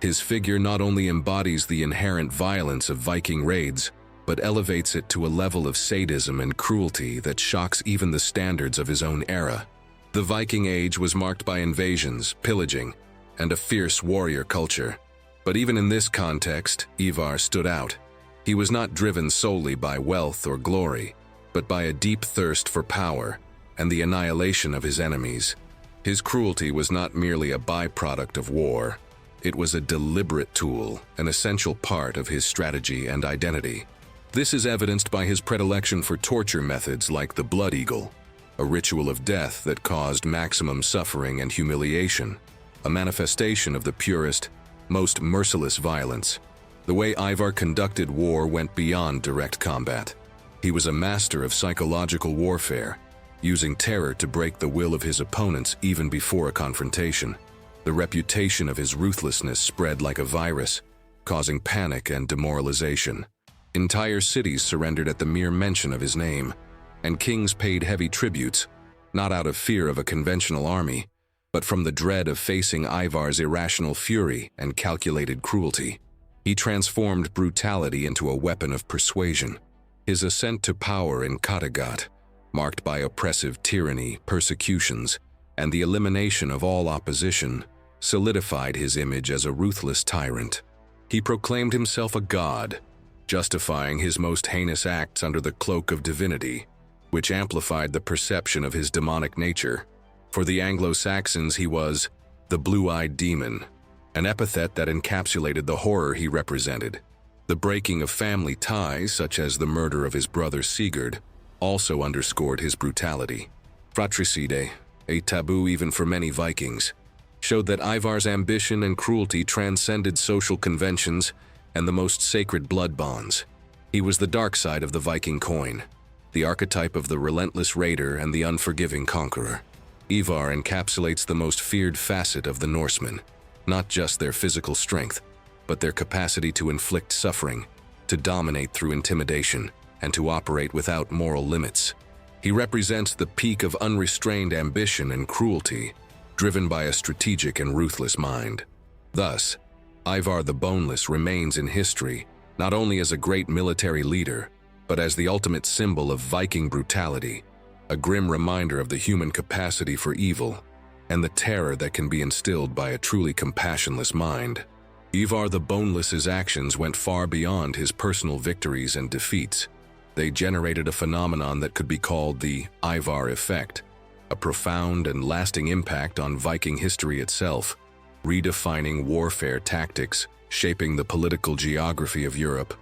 His figure not only embodies the inherent violence of Viking raids, but elevates it to a level of sadism and cruelty that shocks even the standards of his own era. The Viking Age was marked by invasions, pillaging, and a fierce warrior culture. But even in this context, Ivar stood out. He was not driven solely by wealth or glory, but by a deep thirst for power and the annihilation of his enemies. His cruelty was not merely a byproduct of war. It was a deliberate tool, an essential part of his strategy and identity. This is evidenced by his predilection for torture methods like the Blood Eagle, a ritual of death that caused maximum suffering and humiliation, a manifestation of the purest, most merciless violence. The way Ivar conducted war went beyond direct combat. He was a master of psychological warfare, using terror to break the will of his opponents even before a confrontation. The reputation of his ruthlessness spread like a virus, causing panic and demoralization. Entire cities surrendered at the mere mention of his name, and kings paid heavy tributes, not out of fear of a conventional army, but from the dread of facing Ivar's irrational fury and calculated cruelty. He transformed brutality into a weapon of persuasion. His ascent to power in Kattegat, marked by oppressive tyranny, persecutions, and the elimination of all opposition, solidified his image as a ruthless tyrant. He proclaimed himself a god, justifying his most heinous acts under the cloak of divinity, which amplified the perception of his demonic nature. For the Anglo-Saxons, he was the blue-eyed demon, an epithet that encapsulated the horror he represented. The breaking of family ties, such as the murder of his brother Sigurd, also underscored his brutality. Fratricide, a taboo even for many Vikings, showed that Ivar's ambition and cruelty transcended social conventions and the most sacred blood bonds. He was the dark side of the Viking coin, the archetype of the relentless raider and the unforgiving conqueror. Ivar encapsulates the most feared facet of the Norsemen, not just their physical strength, but their capacity to inflict suffering, to dominate through intimidation, and to operate without moral limits. He represents the peak of unrestrained ambition and cruelty, driven by a strategic and ruthless mind. Thus, Ivar the Boneless remains in history not only as a great military leader, but as the ultimate symbol of Viking brutality, a grim reminder of the human capacity for evil and the terror that can be instilled by a truly compassionless mind. Ivar the Boneless's actions went far beyond his personal victories and defeats. They generated a phenomenon that could be called the Ivar effect, a profound and lasting impact on Viking history itself, redefining warfare tactics, shaping the political geography of Europe,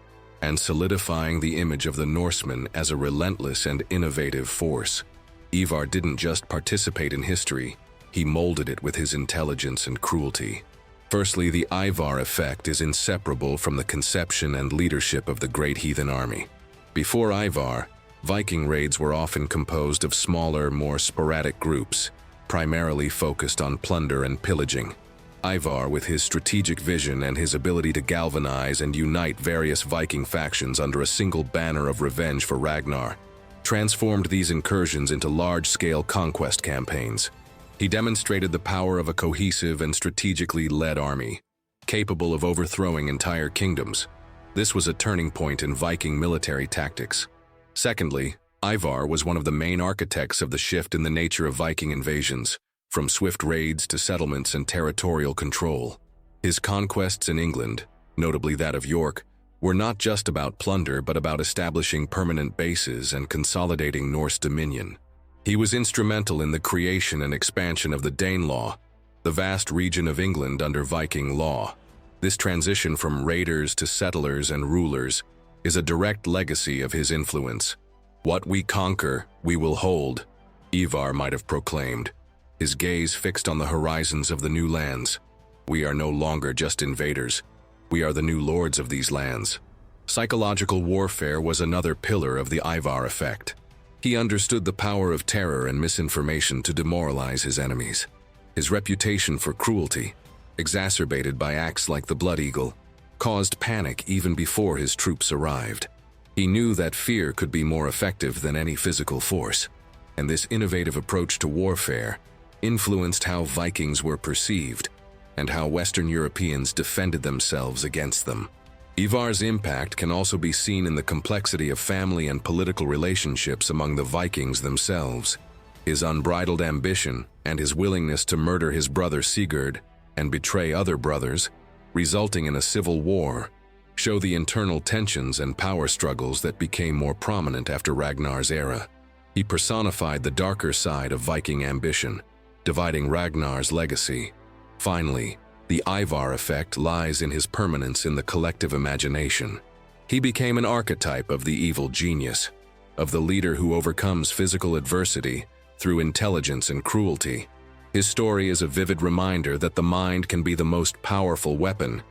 and solidifying the image of the Norseman as a relentless and innovative force. Ivar didn't just participate in history, he molded it with his intelligence and cruelty. Firstly, the Ivar effect is inseparable from the conception and leadership of the Great Heathen Army. Before Ivar, Viking raids were often composed of smaller, more sporadic groups, primarily focused on plunder and pillaging. Ivar, with his strategic vision and his ability to galvanize and unite various Viking factions under a single banner of revenge for Ragnar, transformed these incursions into large-scale conquest campaigns. He demonstrated the power of a cohesive and strategically led army, capable of overthrowing entire kingdoms. This was a turning point in Viking military tactics. Secondly, Ivar was one of the main architects of the shift in the nature of Viking invasions, from swift raids to settlements and territorial control. His conquests in England, notably that of York, were not just about plunder but about establishing permanent bases and consolidating Norse dominion. He was instrumental in the creation and expansion of the Danelaw, the vast region of England under Viking law. This transition from raiders to settlers and rulers is a direct legacy of his influence. "What we conquer, we will hold," Ivar might have proclaimed, his gaze fixed on the horizons of the new lands. "We are no longer just invaders. We are the new lords of these lands." Psychological warfare was another pillar of the Ivar effect. He understood the power of terror and misinformation to demoralize his enemies. His reputation for cruelty, exacerbated by acts like the Blood Eagle, caused panic even before his troops arrived. He knew that fear could be more effective than any physical force, and this innovative approach to warfare influenced how Vikings were perceived and how Western Europeans defended themselves against them. Ivar's impact can also be seen in the complexity of family and political relationships among the Vikings themselves. His unbridled ambition and his willingness to murder his brother Sigurd and betray other brothers, resulting in a civil war, show the internal tensions and power struggles that became more prominent after Ragnar's era. He personified the darker side of Viking ambition, dividing Ragnar's legacy. Finally, the Ivar effect lies in his permanence in the collective imagination. He became an archetype of the evil genius, of the leader who overcomes physical adversity through intelligence and cruelty. His story is a vivid reminder that the mind can be the most powerful weapon,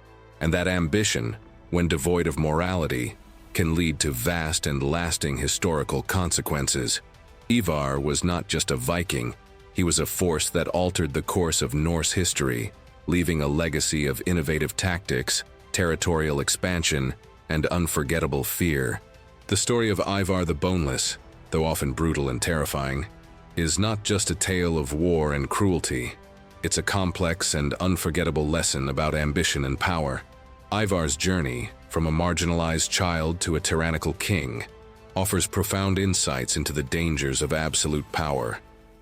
and that ambition, when devoid of morality, can lead to vast and lasting historical consequences. Ivar was not just a Viking, he was a force that altered the course of Norse history, leaving a legacy of innovative tactics, territorial expansion, and unforgettable fear. The story of Ivar the Boneless, though often brutal and terrifying, is not just a tale of war and cruelty. It's a complex and unforgettable lesson about ambition and power. Ivar's journey, from a marginalized child to a tyrannical king, offers profound insights into the dangers of absolute power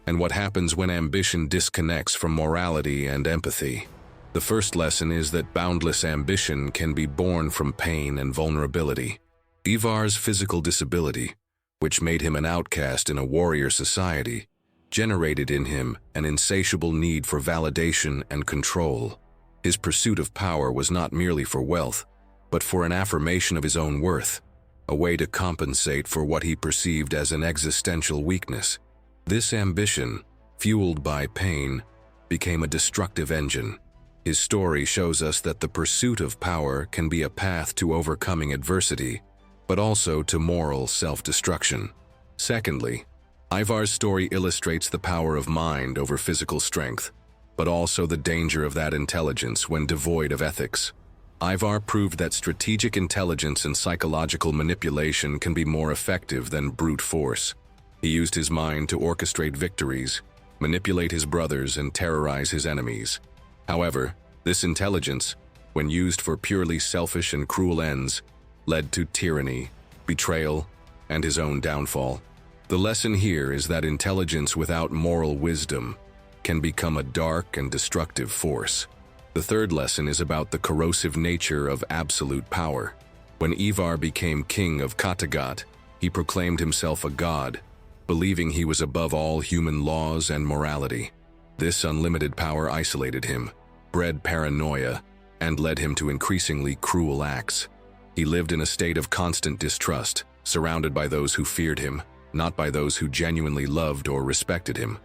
and what happens when ambition disconnects from morality and empathy. The first lesson is that boundless ambition can be born from pain and vulnerability. Ivar's physical disability, which made him an outcast in a warrior society, generated in him an insatiable need for validation and control. His pursuit of power was not merely for wealth, but for an affirmation of his own worth, a way to compensate for what he perceived as an existential weakness. This ambition, fueled by pain, became a destructive engine. His story shows us that the pursuit of power can be a path to overcoming adversity, but also to moral self-destruction. Secondly, Ivar's story illustrates the power of mind over physical strength. but also the danger of that intelligence when devoid of ethics. Ivar proved that strategic intelligence and psychological manipulation can be more effective than brute force. He used his mind to orchestrate victories, manipulate his brothers, and terrorize his enemies. However, this intelligence, when used for purely selfish and cruel ends, led to tyranny, betrayal, and his own downfall. The lesson here is that intelligence without moral wisdom can become a dark and destructive force. The third lesson is about the corrosive nature of absolute power. When Ivar became king of Kattegat, he proclaimed himself a god, believing he was above all human laws and morality. This unlimited power isolated him, bred paranoia, and led him to increasingly cruel acts. He lived in a state of constant distrust, surrounded by those who feared him, not by those who genuinely loved or respected him.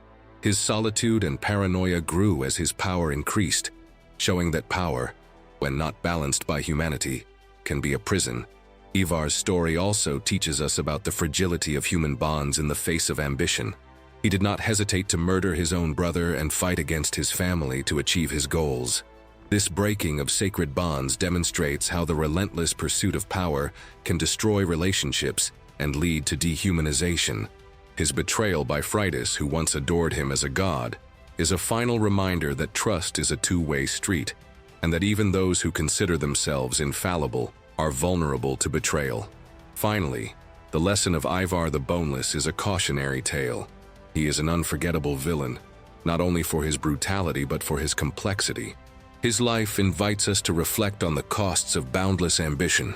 His solitude and paranoia grew as his power increased, showing that power, when not balanced by humanity, can be a prison. Ivar's story also teaches us about the fragility of human bonds in the face of ambition. He did not hesitate to murder his own brother and fight against his family to achieve his goals. This breaking of sacred bonds demonstrates how the relentless pursuit of power can destroy relationships and lead to dehumanization. His betrayal by Freydis, who once adored him as a god, is a final reminder that trust is a two-way street, and that even those who consider themselves infallible are vulnerable to betrayal. Finally, the lesson of Ivar the Boneless is a cautionary tale. He is an unforgettable villain, not only for his brutality but for his complexity. His life invites us to reflect on the costs of boundless ambition,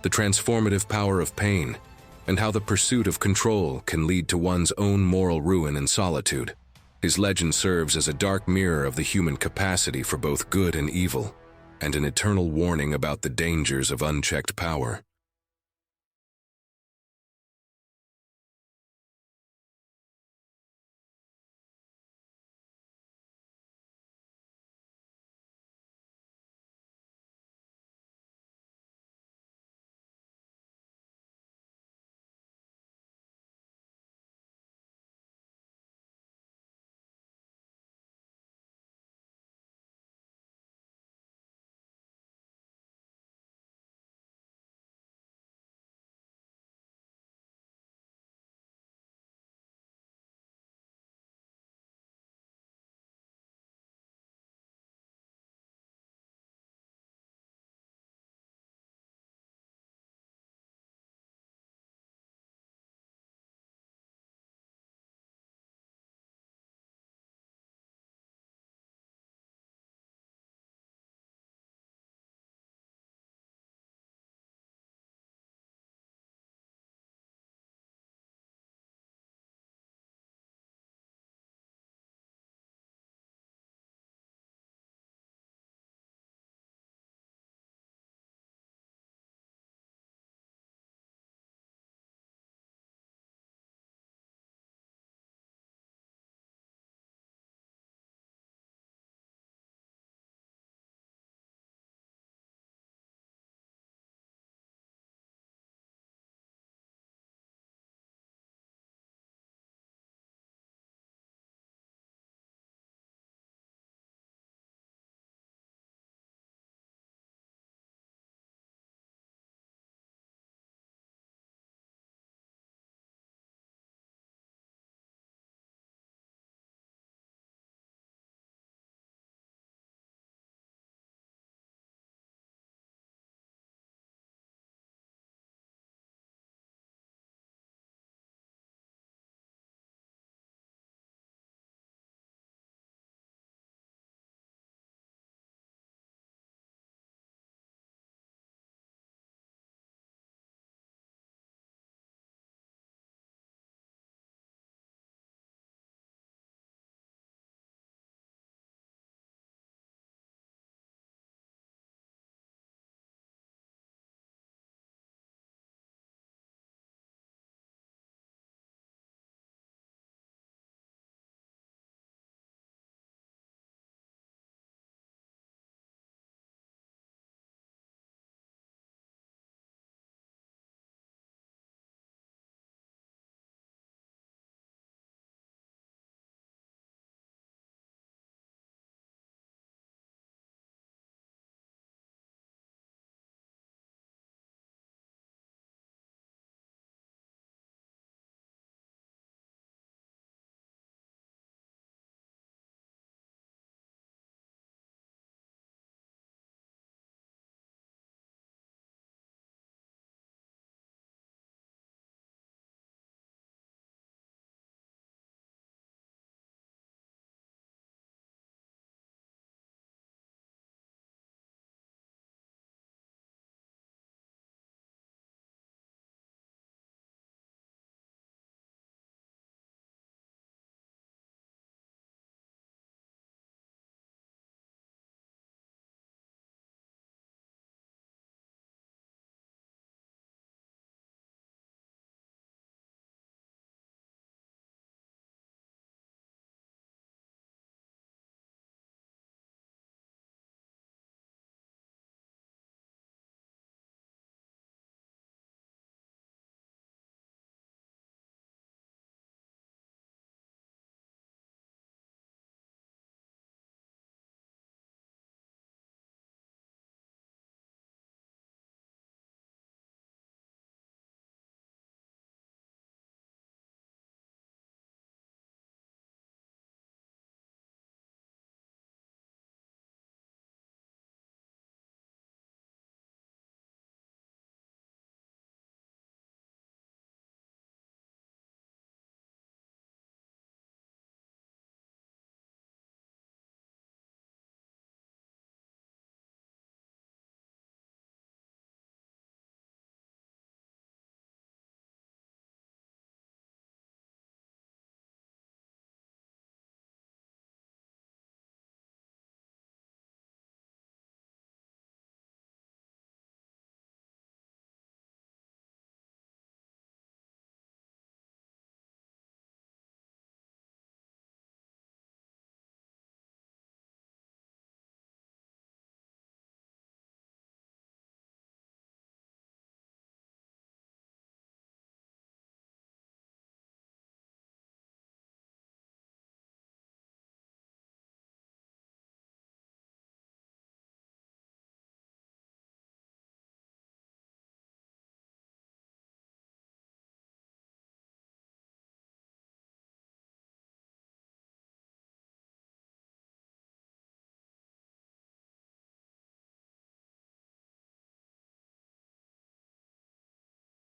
the transformative power of pain, and how the pursuit of control can lead to one's own moral ruin and solitude. His legend serves as a dark mirror of the human capacity for both good and evil, and an eternal warning about the dangers of unchecked power.